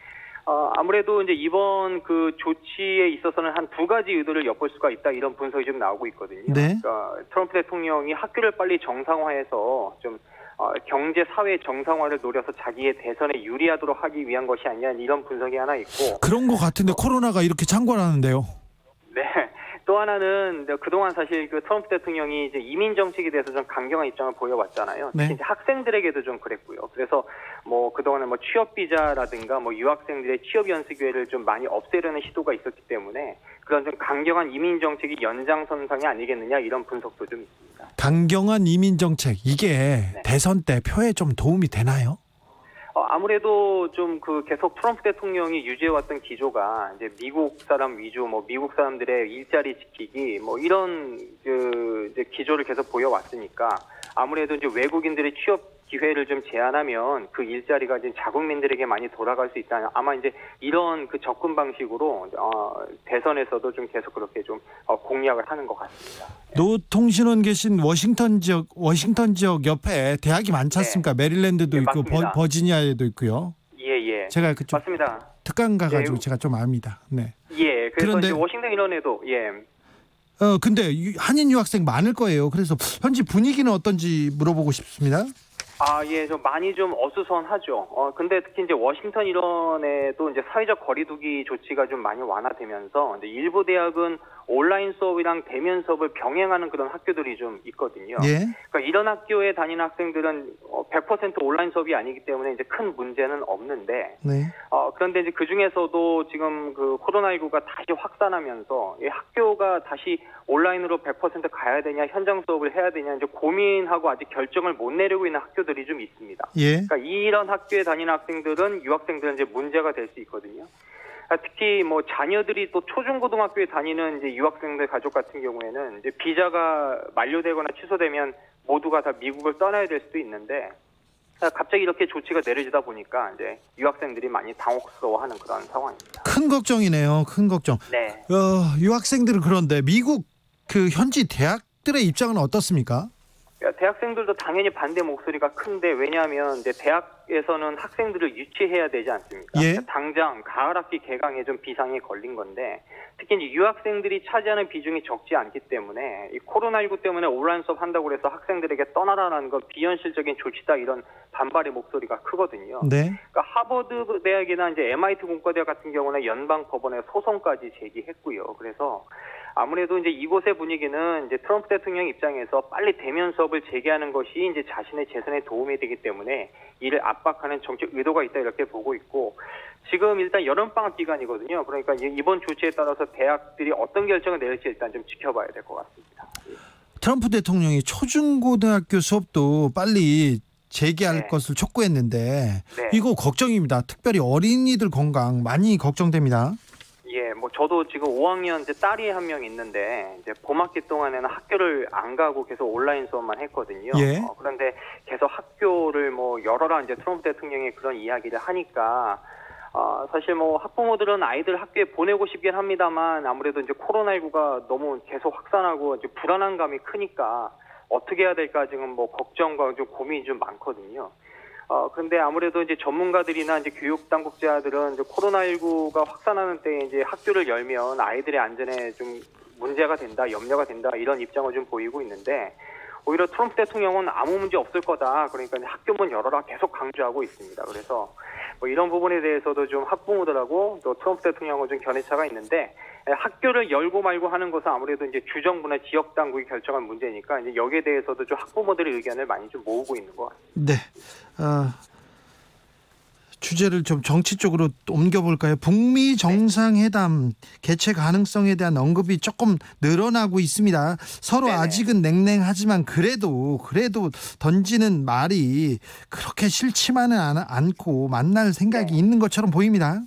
아무래도 이제 이번 조치에 있어서는 한 두 가지 의도를 엿볼 수가 있다, 이런 분석이 좀 나오고 있거든요. 네. 그러니까 트럼프 대통령이 학교를 빨리 정상화해서 좀 경제 사회 정상화를 노려서 자기의 대선에 유리하도록 하기 위한 것이 아니냐, 이런 분석이 하나 있고. 그런 것 같은데 코로나가 이렇게 창궐하는데요. 네. 또 하나는 그동안 사실 트럼프 대통령이 이제 이민 정책에 대해서 좀 강경한 입장을 보여왔잖아요. 네. 특히 이제 학생들에게도 좀 그랬고요. 그래서 그동안에 취업 비자라든가 유학생들의 취업 연수 기회를 좀 많이 없애려는 시도가 있었기 때문에 그런 좀 강경한 이민 정책이 연장선상이 아니겠느냐, 이런 분석도 좀 있습니다. 강경한 이민 정책, 이게 대선 때 표에 좀 도움이 되나요? 아무래도 좀 계속 트럼프 대통령이 유지해왔던 기조가 이제 미국 사람 위주, 미국 사람들의 일자리 지키기, 이런 이제 기조를 계속 보여왔으니까, 아무래도 이제 외국인들의 취업 기회를 좀 제한하면 그 일자리가 이제 자국민들에게 많이 돌아갈 수 있다. 아마 이제 이런 접근 방식으로 대선에서도 좀 계속 그렇게 좀 공약을 하는 것 같습니다. 노통신원 계신 워싱턴 지역 옆에 대학이 많지 않습니까? 네. 메릴랜드도 있고 버지니아에도 있고요. 예. 제가 그쪽 맞습니다. 특강 가가지고 제가 좀 압니다. 네. 예. 그래서 그런데 이제 워싱턴 일원에도 근데 한인 유학생 많을 거예요. 그래서 현지 분위기는 어떤지 물어보고 싶습니다. 좀 많이 좀 어수선하죠. 근데 특히 이제 워싱턴 일원에도 이제 사회적 거리두기 조치가 좀 많이 완화되면서 이제 일부 대학은 온라인 수업이랑 대면 수업을 병행하는 그런 학교들이 좀 있거든요. 예. 그러니까 이런 학교에 다니는 학생들은 100% 온라인 수업이 아니기 때문에 이제 큰 문제는 없는데, 네. 그런데 이제 그 중에서도 지금 코로나19가 다시 확산하면서 이 학교가 다시 온라인으로 100% 가야 되냐, 현장 수업을 해야 되냐, 이제 고민하고 아직 결정을 못 내리고 있는 학교들이 좀 있습니다. 예. 그러니까 이런 학교에 다니는 학생들은 유학생들은 이제 문제가 될 수 있거든요. 특히 뭐 자녀들이 또 초중고등학교에 다니는 이제 유학생들 가족 같은 경우에는 이제 비자가 만료되거나 취소되면 모두가 다 미국을 떠나야 될 수도 있는데 갑자기 이렇게 조치가 내려지다 보니까 이제 유학생들이 많이 당혹스러워하는 그런 상황입니다. 큰 걱정이네요. 큰 걱정. 네. 유학생들은 그런데 미국 그 현지 대학들의 입장은 어떻습니까? 대학생들도 당연히 반대 목소리가 큰데 왜냐하면 이제 대학에서는 학생들을 유치해야 되지 않습니까? 예. 당장 가을 학기 개강에 좀 비상이 걸린 건데 특히 이제 유학생들이 차지하는 비중이 적지 않기 때문에 이 코로나19 때문에 온라인 수업 한다고 해서 학생들에게 떠나라는 건 비현실적인 조치다 이런 반발의 목소리가 크거든요. 네. 그러니까 하버드 대학이나 이제 MIT 공과대학 같은 경우는 연방 법원에 소송까지 제기했고요. 그래서 아무래도 이제 이곳의 분위기는 이제 트럼프 대통령 입장에서 빨리 대면 수업을 재개하는 것이 이제 자신의 재선에 도움이 되기 때문에 이를 압박하는 정책 의도가 있다 이렇게 보고 있고 지금 일단 여름방학 기간이거든요. 그러니까 이번 조치에 따라서 대학들이 어떤 결정을 내릴지 일단 좀 지켜봐야 될 것 같습니다. 트럼프 대통령이 초중고등학교 수업도 빨리 재개할 네. 것을 촉구했는데 네. 이거 걱정입니다. 특별히 어린이들 건강 많이 걱정됩니다. 예, 뭐 저도 지금 5학년 이제 딸이 한 명 있는데 이제 봄학기 동안에는 학교를 안 가고 계속 온라인 수업만 했거든요. 예. 그런데 계속 학교를 뭐 열어라 이제 트럼프 대통령이 그런 이야기를 하니까 사실 뭐 학부모들은 아이들 학교에 보내고 싶긴 합니다만 아무래도 이제 코로나19가 너무 계속 확산하고 이제 불안한 감이 크니까 어떻게 해야 될까 지금 뭐 걱정과 좀 고민이 좀 많거든요. 그런데 아무래도 이제 전문가들이나 이제 교육 당국자들은 이제 코로나19가 확산하는 때에 이제 학교를 열면 아이들의 안전에 좀 문제가 된다, 염려가 된다 이런 입장을 좀 보이고 있는데 오히려 트럼프 대통령은 아무 문제 없을 거다. 그러니까 이제 학교 문 열어라 계속 강조하고 있습니다. 그래서 뭐 이런 부분에 대해서도 좀 학부모들하고 또 트럼프 대통령은 좀 견해차가 있는데 학교를 열고 말고 하는 것은 아무래도 이제 주정부나 지역 당국이 결정한 문제니까 이제 여기에 대해서도 좀 학부모들의 의견을 많이 좀 모으고 있는 것 같습니다. 네. 주제를 좀 정치 쪽으로 옮겨볼까요? 북미 정상회담 개최 가능성에 대한 언급이 조금 늘어나고 있습니다. 서로 네네. 아직은 냉랭하지만 그래도 던지는 말이 그렇게 싫지만은 않고 만날 생각이 네. 있는 것처럼 보입니다.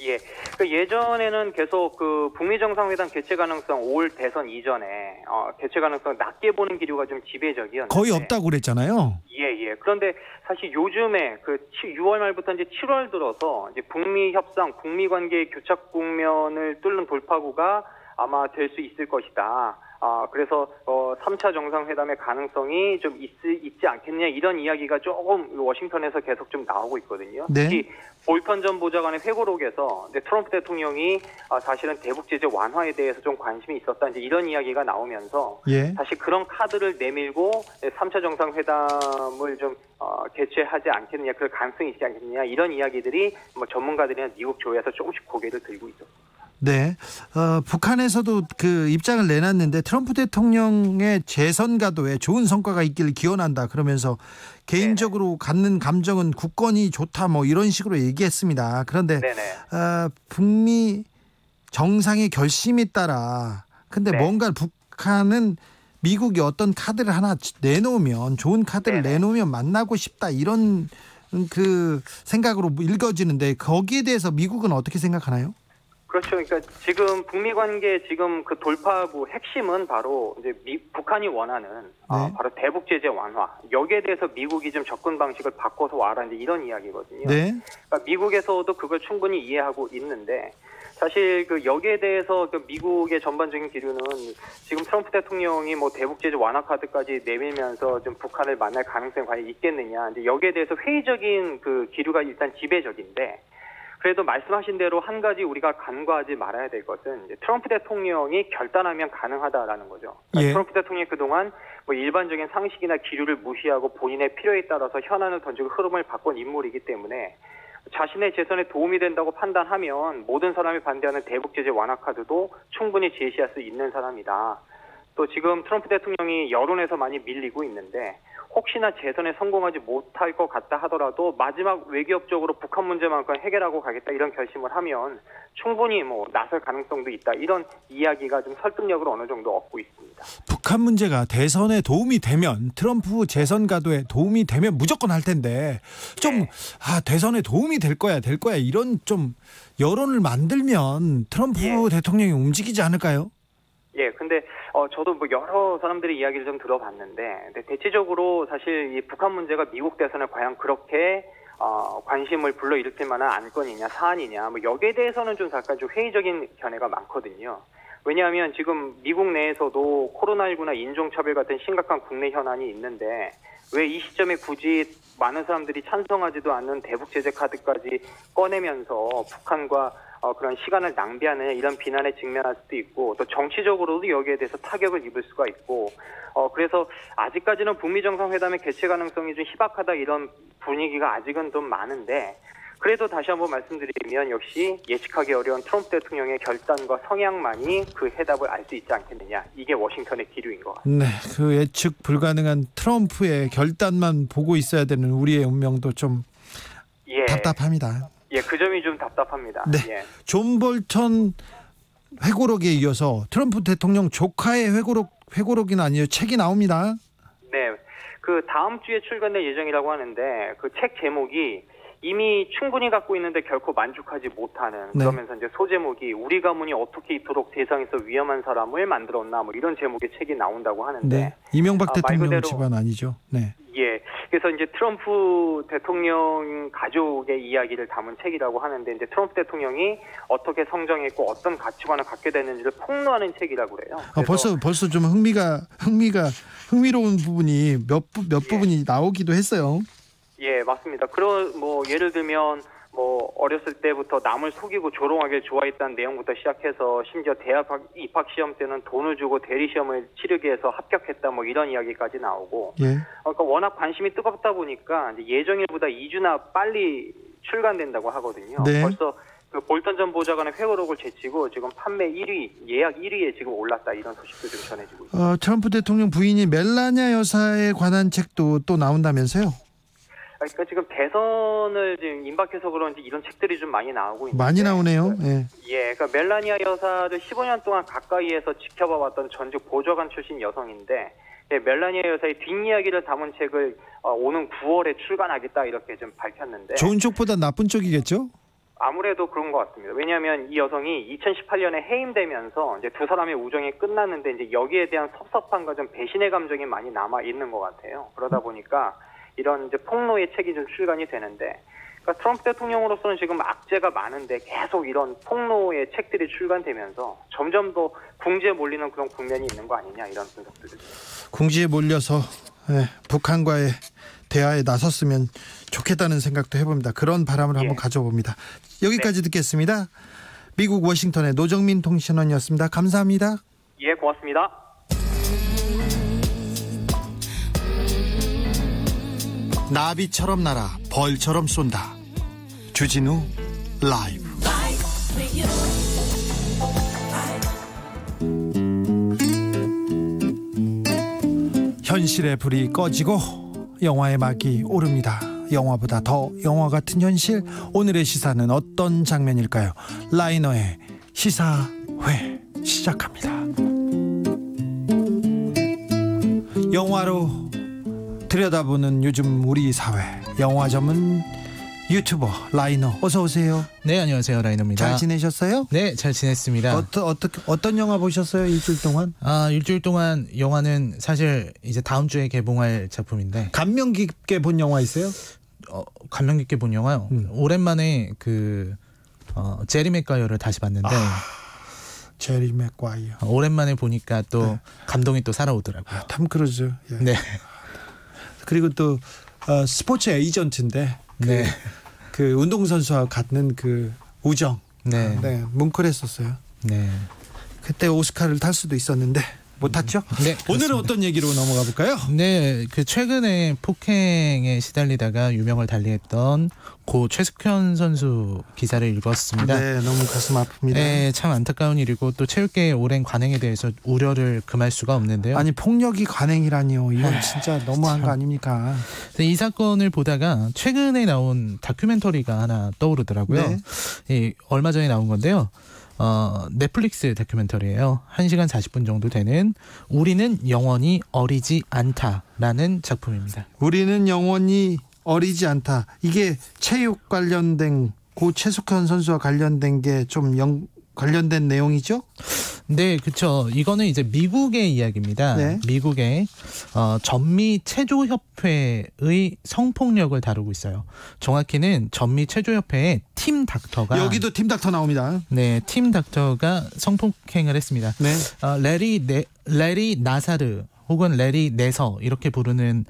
예. 예전에는 계속 그 북미 정상회담 개최 가능성 5월 대선 이전에 개최 가능성 낮게 보는 기류가 좀 지배적이었는데 거의 없다고 그랬잖아요. 예. 그런데 사실 요즘에 그 6월 말부터 이제 7월 들어서 이제 북미 협상, 북미 관계 교착 국면을 뚫는 돌파구가 아마 될 수 있을 것이다. 그래서 3차 정상회담의 가능성이 좀 있지 않겠냐 이런 이야기가 조금 워싱턴에서 계속 좀 나오고 있거든요. 네. 특히 볼턴 전 보좌관의 회고록에서 이제 트럼프 대통령이 사실은 대북 제재 완화에 대해서 좀 관심이 있었다 이제 이런 이야기가 나오면서 예. 다시 그런 카드를 내밀고 3차 정상회담을 좀 개최하지 않겠느냐, 그 가능성이 있지 않겠느냐 이런 이야기들이 뭐 전문가들이나 미국 조회에서 조금씩 고개를 들고 있죠. 네, 북한에서도 그 입장을 내놨는데 트럼프 대통령의 재선 가도에 좋은 성과가 있기를 기원한다 그러면서 개인적으로 갖는 감정은 국권이 좋다 뭐 이런 식으로 얘기했습니다. 그런데 북미 정상의 결심에 따라 근데 뭔가 북한은 미국이 어떤 카드를 하나 내놓으면 좋은 카드를 내놓으면 만나고 싶다 이런 그 생각으로 읽어지는데 거기에 대해서 미국은 어떻게 생각하나요? 그렇죠. 그러니까 지금 북미 관계 지금 그 돌파구 핵심은 바로 이제 북한이 원하는 바로 대북 제재 완화. 여기에 대해서 미국이 좀 접근 방식을 바꿔서 와라 이제 이런 이야기거든요. 네. 그러니까 미국에서도 그걸 충분히 이해하고 있는데 사실 그 여기에 대해서 그 미국의 전반적인 기류는 지금 트럼프 대통령이 뭐 대북 제재 완화 카드까지 내밀면서 좀 북한을 만날 가능성이 과연 있겠느냐. 이제 여기에 대해서 회의적인 그 기류가 일단 지배적인데. 그래도 말씀하신 대로 한 가지 우리가 간과하지 말아야 될 것은 이제 트럼프 대통령이 결단하면 가능하다라는 거죠. 그러니까 트럼프 대통령이 그동안 뭐 일반적인 상식이나 기류를 무시하고 본인의 필요에 따라서 현안을 던지고 흐름을 바꾼 인물이기 때문에 자신의 재선에 도움이 된다고 판단하면 모든 사람이 반대하는 대북 제재 완화 카드도 충분히 제시할 수 있는 사람이다. 또 지금 트럼프 대통령이 여론에서 많이 밀리고 있는데 혹시나 재선에 성공하지 못할 것 같다 하더라도 마지막 외교적으로 북한 문제만큼 해결하고 가겠다 이런 결심을 하면 충분히 뭐 나설 가능성도 있다. 이런 이야기가 좀 설득력을 어느 정도 얻고 있습니다. 북한 문제가 대선에 도움이 되면 트럼프 재선 가도에 도움이 되면 무조건 할 텐데 좀 대선에 도움이 될 거야 이런 좀 여론을 만들면 트럼프 대통령이 움직이지 않을까요? 예, 근데 저도 뭐 여러 사람들의 이야기를 좀 들어봤는데, 근데 대체적으로 사실 이 북한 문제가 미국 대선에 과연 그렇게 관심을 불러일으킬 만한 안건이냐 사안이냐, 뭐 여기에 대해서는 좀 잠깐 좀 회의적인 견해가 많거든요. 왜냐하면 지금 미국 내에서도 코로나19나 인종차별 같은 심각한 국내 현안이 있는데 왜 이 시점에 굳이 많은 사람들이 찬성하지도 않는 대북 제재 카드까지 꺼내면서 북한과 그런 시간을 낭비하느냐 이런 비난에 직면할 수도 있고 또 정치적으로도 여기에 대해서 타격을 입을 수가 있고 그래서 아직까지는 북미 정상회담의 개최 가능성이 좀 희박하다 이런 분위기가 아직은 좀 많은데 그래도 다시 한번 말씀드리면 역시 예측하기 어려운 트럼프 대통령의 결단과 성향만이 그 해답을 알 수 있지 않겠느냐. 이게 워싱턴의 기류인 것 같습니다. 네, 그 예측 불가능한 트럼프의 결단만 보고 있어야 되는 우리의 운명도 좀 답답합니다. 예, 그 점이 좀 답답합니다. 네, 예. 존 볼턴 회고록에 이어서 트럼프 대통령 조카의 회고록이나 아니요 책이 나옵니다. 네, 그 다음 주에 출간될 예정이라고 하는데 그 책 제목이 이미 충분히 갖고 있는데 결코 만족하지 못하는 그러면서 이제 소제목이 우리 가문이 어떻게 이토록 세상에서 위험한 사람을 만들었나 뭐 이런 제목의 책이 나온다고 하는데 네, 이명박 대통령 집안 아니죠. 네. 예, 그래서 이제 트럼프 대통령 가족의 이야기를 담은 책이라고 하는데 이제 트럼프 대통령이 어떻게 성장했고 어떤 가치관을 갖게 됐는지를 폭로하는 책이라고 그래요. 벌써 좀 흥미로운 부분이 몇 부분이 나오기도 했어요. 예, 맞습니다. 뭐 예를 들면 뭐 어렸을 때부터 남을 속이고 조롱하길 좋아했다는 내용부터 시작해서 심지어 대학 입학 시험 때는 돈을 주고 대리 시험을 치르게 해서 합격했다 뭐 이런 이야기까지 나오고. 그러니까 워낙 관심이 뜨겁다 보니까 이제 예정일보다 2주나 빨리 출간된다고 하거든요. 네. 벌써 그 볼턴 전 보좌관의 회고록을 제치고 지금 판매 1위, 예약 1위에 지금 올랐다 이런 소식도 좀 전해지고 있습니다. 트럼프 대통령 부인이 멜라냐 여사에 관한 책도 또 나온다면서요? 그러니까 지금 대선을 지금 임박해서 그런지 이런 책들이 좀 많이 나오고 있는데 많이 나오네요. 그러니까 멜라니아 여사를 15년 동안 가까이에서 지켜봐왔던 전직 보좌관 출신 여성인데 멜라니아 여사의 뒷이야기를 담은 책을 오는 9월에 출간하겠다 이렇게 좀 밝혔는데 좋은 쪽보다 나쁜 쪽이겠죠? 아무래도 그런 것 같습니다. 왜냐하면 이 여성이 2018년에 해임되면서 이제 두 사람의 우정이 끝났는데 이제 여기에 대한 섭섭함과 좀 배신의 감정이 많이 남아 있는 것 같아요. 그러다 보니까 이런 이제 폭로의 책이 좀 출간이 되는데, 그러니까 트럼프 대통령으로서는 지금 악재가 많은데 계속 이런 폭로의 책들이 출간되면서 점점 더 궁지에 몰리는 그런 국면이 있는 거 아니냐 이런 분석들을. 궁지에 몰려서 북한과의 대화에 나섰으면 좋겠다는 생각도 해봅니다. 그런 바람을 한번 가져봅니다. 여기까지 듣겠습니다. 미국 워싱턴의 노정민 통신원이었습니다. 감사합니다. 예, 고맙습니다. 나비처럼 날아 벌처럼 쏜다. 주진우 라이브. 현실의 불이 꺼지고 영화의 막이 오릅니다. 영화보다 더 영화 같은 현실. 오늘의 시사는 어떤 장면일까요? 라이너의 시사회 시작합니다. 영화로 들여다보는 요즘 우리 사회, 영화 전문 유튜버 라이너, 어서 오세요. 네, 안녕하세요. 라이너입니다. 잘 지내셨어요? 네, 잘 지냈습니다. 어떤 영화 보셨어요, 일주일 동안? 일주일 동안 영화는 사실 이제 다음 주에 개봉할 작품인데. 감명 깊게 본 영화 있어요? 감명 깊게 본 영화요? 오랜만에 제리 맥과이어를 다시 봤는데. 제리 맥과이어. 오랜만에 보니까 또 감동이 또 살아오더라고요. 탐 크루즈. 예. 네. 그리고 또 스포츠 에이전트인데 그 운동선수와 갖는 그 우정, 뭉클했었어요. 네. 그때 오스카를 탈 수도 있었는데 못 탔죠? 네. 오늘은 그렇습니다. 어떤 얘기로 넘어가 볼까요? 네, 그 최근에 폭행에 시달리다가 유명을 달리했던 고 최숙현 선수 기사를 읽었습니다. 네, 너무 가슴 아픕니다. 네, 참 안타까운 일이고 또 체육계의 오랜 관행에 대해서 우려를 금할 수가 없는데요. 아니 폭력이 관행이라니요. 이건 진짜 너무한 거 아닙니까? 이 사건을 보다가 최근에 나온 다큐멘터리가 하나 떠오르더라고요. 네. 얼마 전에 나온 건데요. 넷플릭스 다큐멘터리예요. 1시간 40분 정도 되는 우리는 영원히 어리지 않다라는 작품입니다. 우리는 영원히 어리지 않다. 이게 체육 관련된 고 최숙현 선수와 관련된 게 좀 관련된 내용이죠? 네, 그렇죠. 이거는 이제 미국의 이야기입니다. 네. 미국의 전미 체조협회의 성폭력을 다루고 있어요. 정확히는 전미 체조협회의 팀 닥터가 여기도 팀 닥터 나옵니다. 네, 팀 닥터가 성폭행을 했습니다. 네. 레리 나사르 혹은 레리 네서 이렇게 부르는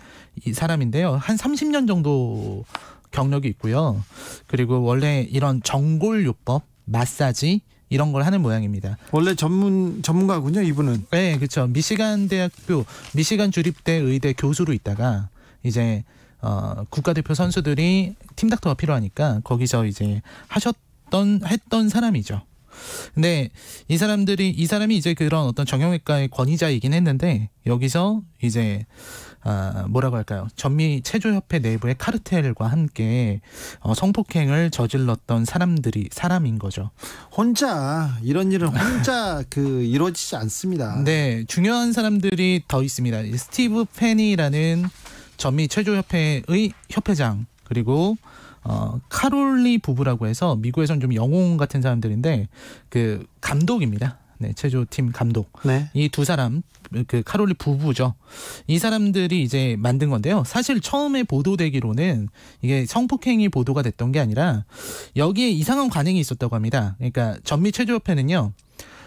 이 사람인데요. 한 30년 정도 경력이 있고요. 그리고 원래 이런 정골요법, 마사지 이런 걸 하는 모양입니다. 원래 전문가군요, 이분은. 네, 그렇죠. 미시간 주립대 의대 교수로 있다가 이제 국가대표 선수들이 팀닥터가 필요하니까 거기서 이제 했던 사람이죠. 근데 이 사람이 이제 그런 어떤 정형외과의 권위자이긴 했는데 여기서 이제 뭐라고 할까요? 전미 체조협회 내부의 카르텔과 함께 성폭행을 저질렀던 사람인 거죠. 혼자 이런 일은 혼자 이루어지지 않습니다. 네, 중요한 사람들이 더 있습니다. 스티브 페니라는 전미 체조협회의 협회장 그리고 카롤리 부부라고 해서 미국에서는 좀 영웅 같은 사람들인데 그 감독입니다. 네, 체조팀 감독. 네. 이 두 사람 그 카롤리 부부죠. 이 사람들이 이제 만든 건데요. 사실 처음에 보도되기로는 이게 성폭행이 보도가 됐던 게 아니라 여기에 이상한 관행이 있었다고 합니다. 그러니까 전미 체조협회는요.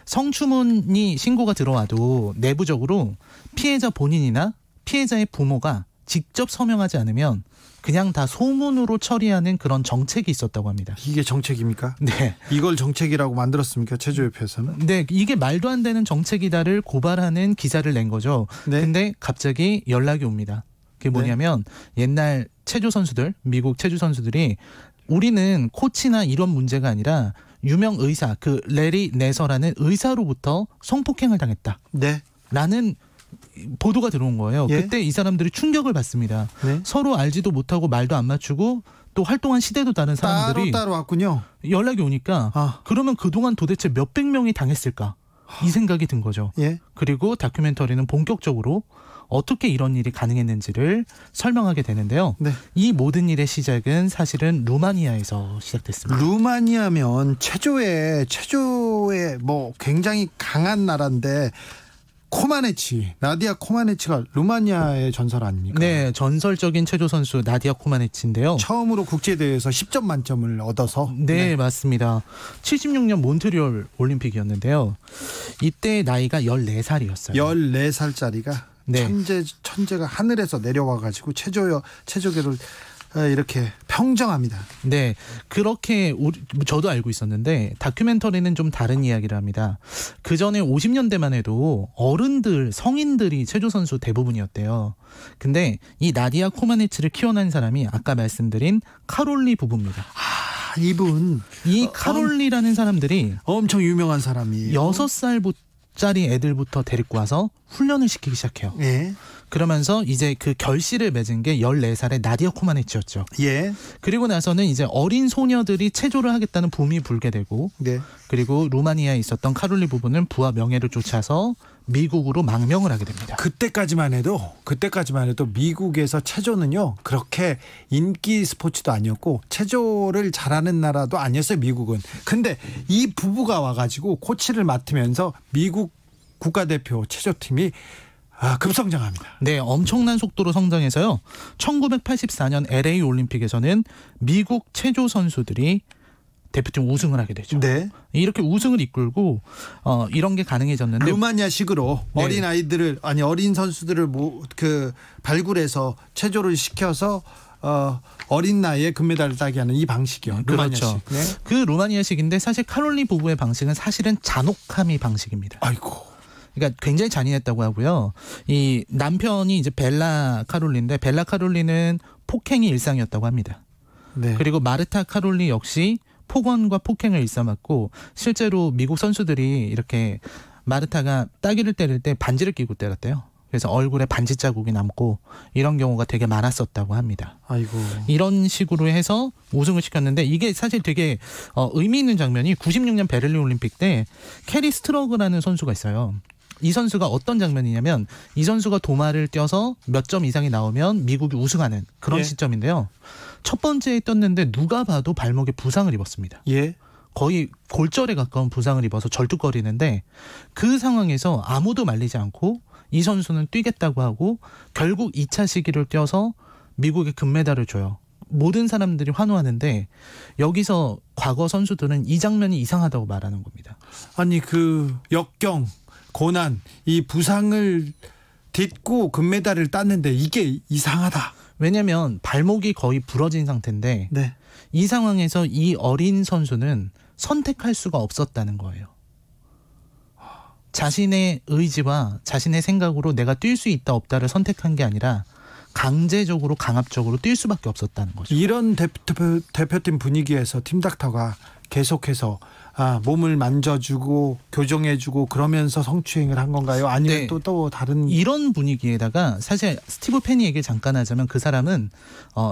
성추문이 신고가 들어와도 내부적으로 피해자 본인이나 피해자의 부모가 직접 서명하지 않으면 그냥 다 소문으로 처리하는 그런 정책이 있었다고 합니다. 이게 정책입니까? 네. 이걸 정책이라고 만들었습니까? 체조협회에서는? 네, 이게 말도 안 되는 정책이다를 고발하는 기사를 낸 거죠. 네. 근데 갑자기 연락이 옵니다. 그게 뭐냐면 옛날 체조 선수들, 미국 체조 선수들이 우리는 코치나 이런 문제가 아니라 유명 의사, 그 레리 네서라는 의사로부터 성폭행을 당했다. 네. 라는 보도가 들어온 거예요. 예? 그때 이 사람들이 충격을 받습니다. 네. 서로 알지도 못하고 말도 안 맞추고 또 활동한 시대도 다른 사람들이 따로 왔군요. 연락이 오니까 그러면 그동안 도대체 몇백 명이 당했을까? 이 생각이 든 거죠. 예. 그리고 다큐멘터리는 본격적으로 어떻게 이런 일이 가능했는지를 설명하게 되는데요. 네. 이 모든 일의 시작은 사실은 루마니아에서 시작됐습니다. 루마니아면 체조에 뭐 굉장히 강한 나라인데 나디아 코마네치가 루마니아의 전설 아닙니까? 네, 전설적인 체조 선수 나디아 코마네치인데요. 처음으로 국제대회에서 10점 만점을 얻어서. 네, 맞습니다. 76년 몬트리올 올림픽이었는데요. 이때 나이가 14살이었어요. 14살짜리가 네. 천재가 하늘에서 내려와가지고 체조계를 이렇게 평정합니다. 네, 그렇게 저도 알고 있었는데 다큐멘터리는 좀 다른 이야기를 합니다. 그 전에 50년대만 해도 성인들이 체조 선수 대부분이었대요. 근데 이 나디아 코마네치를 키워낸 사람이 아까 말씀드린 카롤리 부부입니다. 이 카롤리라는 사람들이 엄청 유명한 사람이에요. 6살짜리 애들부터 데리고 와서 훈련을 시키기 시작해요. 예. 그러면서 이제 그 결실을 맺은 게 14살의 나디아 코마네치였죠. 예. 그리고 나서는 이제 어린 소녀들이 체조를 하겠다는 붐이 불게 되고, 네. 그리고 루마니아에 있었던 카롤리 부부는 부와 명예를 쫓아서 미국으로 망명을 하게 됩니다. 그때까지만 해도 미국에서 체조는요 그렇게 인기 스포츠도 아니었고 체조를 잘하는 나라도 아니었어요. 미국은. 근데 이 부부가 와가지고 코치를 맡으면서 미국 국가대표 체조팀이 급성장합니다. 네, 엄청난 속도로 성장해서요. 1984년 LA 올림픽에서는 미국 체조 선수들이 대표팀 우승을 하게 되죠. 네. 이렇게 우승을 이끌고 이런 게 가능해졌는데 루마니아식으로 네. 어린 선수들을 발굴해서 체조를 시켜서 어린 나이에 금메달을 따게 하는 이 방식이요. 루마니아식. 그렇죠. 네. 그 루마니아식인데 사실 카롤리 부부의 방식은 사실은 자노카미 방식입니다. 아이고. 그러니까 굉장히 잔인했다고 하고요. 이 남편이 이제 벨라 카롤리인데 벨라 카롤리는 폭행이 일상이었다고 합니다. 네. 그리고 마르타 카롤리 역시 폭언과 폭행을 일삼았고 실제로 미국 선수들이 이렇게 마르타가 따귀를 때릴 때 반지를 끼고 때렸대요. 그래서 얼굴에 반지 자국이 남고 이런 경우가 되게 많았었다고 합니다. 아이고. 이런 식으로 해서 우승을 시켰는데 이게 사실 되게 의미 있는 장면이 96년 베를린 올림픽 때 캐리 스트러그라는 선수가 있어요. 이 선수가 어떤 장면이냐면 이 선수가 도마를 띄어서 몇 점 이상이 나오면 미국이 우승하는 그런 예. 시점인데요. 첫 번째에 떴는데 누가 봐도 발목에 부상을 입었습니다. 예. 거의 골절에 가까운 부상을 입어서 절뚝거리는데 그 상황에서 아무도 말리지 않고 이 선수는 뛰겠다고 하고 결국 2차 시기를 뛰어서 미국에 금메달을 줘요. 모든 사람들이 환호하는데 여기서 과거 선수들은 이 장면이 이상하다고 말하는 겁니다. 아니 그 역경, 고난, 이 부상을 딛고 금메달을 땄는데 이게 이상하다. 왜냐하면 발목이 거의 부러진 상태인데 네. 이 상황에서 이 어린 선수는 선택할 수가 없었다는 거예요. 자신의 의지와 자신의 생각으로 내가 뛸 수 있다 없다를 선택한 게 아니라 강제적으로 강압적으로 뛸 수밖에 없었다는 거죠. 이런 대표팀 분위기에서 팀닥터가 계속해서 몸을 만져주고 교정해주고 그러면서 성추행을 한 건가요? 아니면 네. 또 다른 이런 분위기에다가 사실 스티브 펜이 얘기를 잠깐 하자면 그 사람은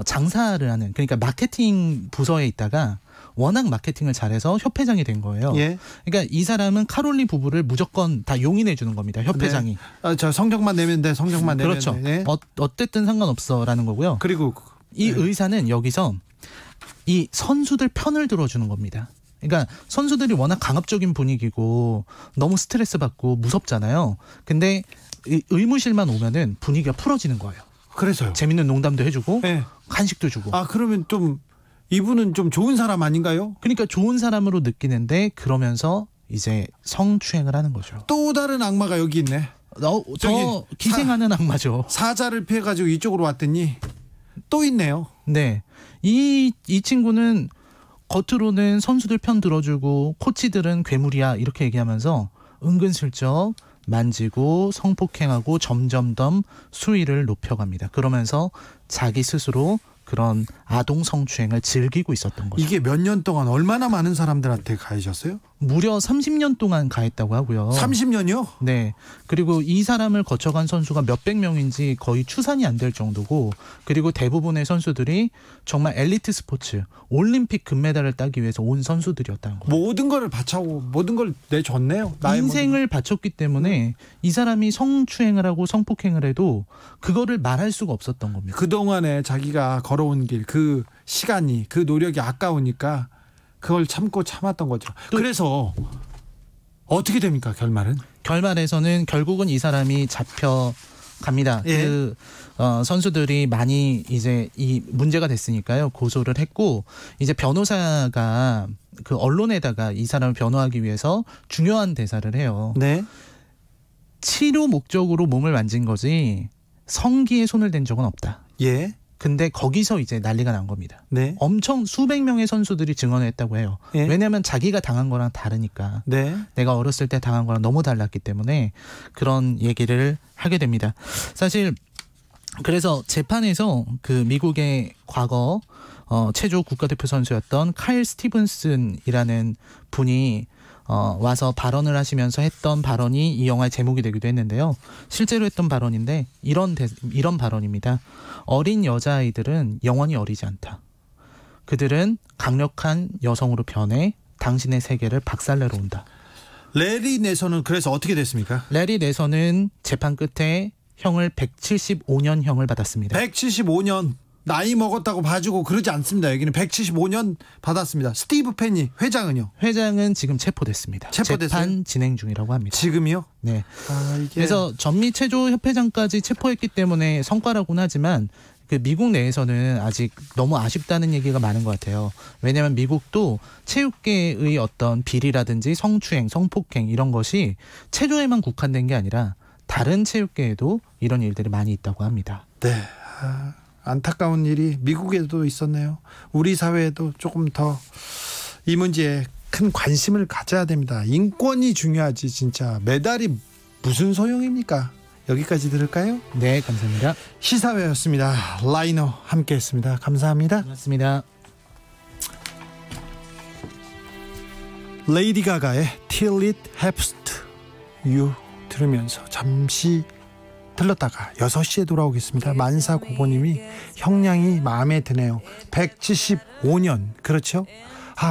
장사를 하는 그러니까 마케팅 부서에 있다가 워낙 마케팅을 잘해서 협회장이 된 거예요. 예. 그러니까 이 사람은 카롤리 부부를 무조건 다 용인해 주는 겁니다. 협회장이. 네. 저 성적만 내면 돼. 성적만 내면 그렇죠. 돼. 네. 어쨌든 상관없어라는 거고요. 그리고 이 의사는 여기서 이 선수들 편을 들어주는 겁니다. 그러니까 선수들이 워낙 강압적인 분위기고 너무 스트레스 받고 무섭잖아요. 근데 의무실만 오면은 분위기가 풀어지는 거예요. 그래서요. 재밌는 농담도 해주고 네. 간식도 주고. 그러면 좀 이분은 좀 좋은 사람 아닌가요? 그러니까 좋은 사람으로 느끼는데 그러면서 이제 성추행을 하는 거죠. 또 다른 악마가 여기 있네. 더 기생하는 악마죠. 사자를 피해가지고 이쪽으로 왔더니 또 있네요. 네. 이 친구는 겉으로는 선수들 편 들어주고 코치들은 괴물이야 이렇게 얘기하면서 은근슬쩍 만지고 성폭행하고 점점 더 수위를 높여갑니다. 그러면서 자기 스스로 그런 아동 성추행을 즐기고 있었던 거죠. 이게 몇 년 동안 얼마나 많은 사람들한테 가해졌어요? 무려 30년 동안 가했다고 하고요. 30년이요? 네. 그리고 이 사람을 거쳐간 선수가 몇백 명인지 거의 추산이 안 될 정도고 그리고 대부분의 선수들이 정말 엘리트 스포츠 올림픽 금메달을 따기 위해서 온 선수들이었다는 거예요. 모든 걸 바쳐고 모든 걸 내줬네요. 인생을 바쳤기 때문에 이 사람이 성추행을 하고 성폭행을 해도 그거를 말할 수가 없었던 겁니다. 그동안에 자기가 걸어온 길, 그 시간이, 그 노력이 아까우니까 그걸 참고 참았던 거죠. 그래서 어떻게 됩니까, 결말은? 결말에서는 결국은 이 사람이 잡혀갑니다. 예. 선수들이 많이 이제 이 문제가 됐으니까요. 고소를 했고 이제 변호사가 그 언론에다가 이 사람을 변호하기 위해서 중요한 대사를 해요. 네. 치료 목적으로 몸을 만진 거지 성기에 손을 댄 적은 없다. 예. 근데 거기서 이제 난리가 난 겁니다. 네. 엄청 수백 명의 선수들이 증언을 했다고 해요. 예. 왜냐하면 자기가 당한 거랑 다르니까. 네. 내가 어렸을 때 당한 거랑 너무 달랐기 때문에 그런 얘기를 하게 됩니다. 사실 그래서 재판에서 그 미국의 과거 체조 국가대표 선수였던 카일 스티븐슨이라는 분이 와서 발언을 하시면서 했던 발언이 이 영화의 제목이 되기도 했는데요. 실제로 했던 발언인데 이런 발언입니다. 어린 여자아이들은 영원히 어리지 않다. 그들은 강력한 여성으로 변해 당신의 세계를 박살내러 온다. 레리 내선은 그래서 어떻게 됐습니까? 레리 내선은 재판 끝에 형을 175년 형을 받았습니다. 175년. 나이 먹었다고 봐주고 그러지 않습니다. 여기는 175년 받았습니다. 스티브 펜이 회장은요? 회장은 지금 체포됐습니다. 체포됐어요? 재판 진행 중이라고 합니다. 지금이요? 네. 이게... 그래서 전미 체조 협회장까지 체포했기 때문에 성과라고는 하지만 그 미국 내에서는 아직 너무 아쉽다는 얘기가 많은 것 같아요. 왜냐하면 미국도 체육계의 어떤 비리라든지 성추행, 성폭행 이런 것이 체조에만 국한된 게 아니라 다른 체육계에도 이런 일들이 많이 있다고 합니다. 네. 안타까운 일이 미국에도 있었네요. 우리 사회에도 조금 더 이 문제에 큰 관심을 가져야 됩니다. 인권이 중요하지 진짜. 메달이 무슨 소용입니까? 여기까지 들을까요? 네, 감사합니다. 시사회였습니다. 라이너 함께했습니다. 감사합니다. 고맙습니다. 레이디 가가의 Till It Happens to You 들으면서 잠시 들렀다가 6시에 돌아오겠습니다. 만사고고님이 형량이 마음에 드네요. 175년 그렇죠?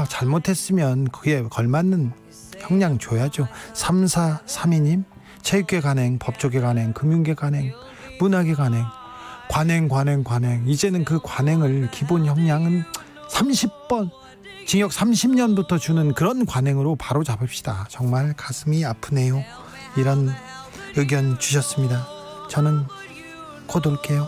잘못했으면 그게 걸맞는 형량 줘야죠. 3432님 체육계 관행, 법조계 관행, 금융계 관행, 문화계 관행, 관행 이제는 그 관행을 기본 형량은 30번 징역 30년부터 주는 그런 관행으로 바로 잡읍시다. 정말 가슴이 아프네요. 이런 의견 주셨습니다. 저는 곧 올게요.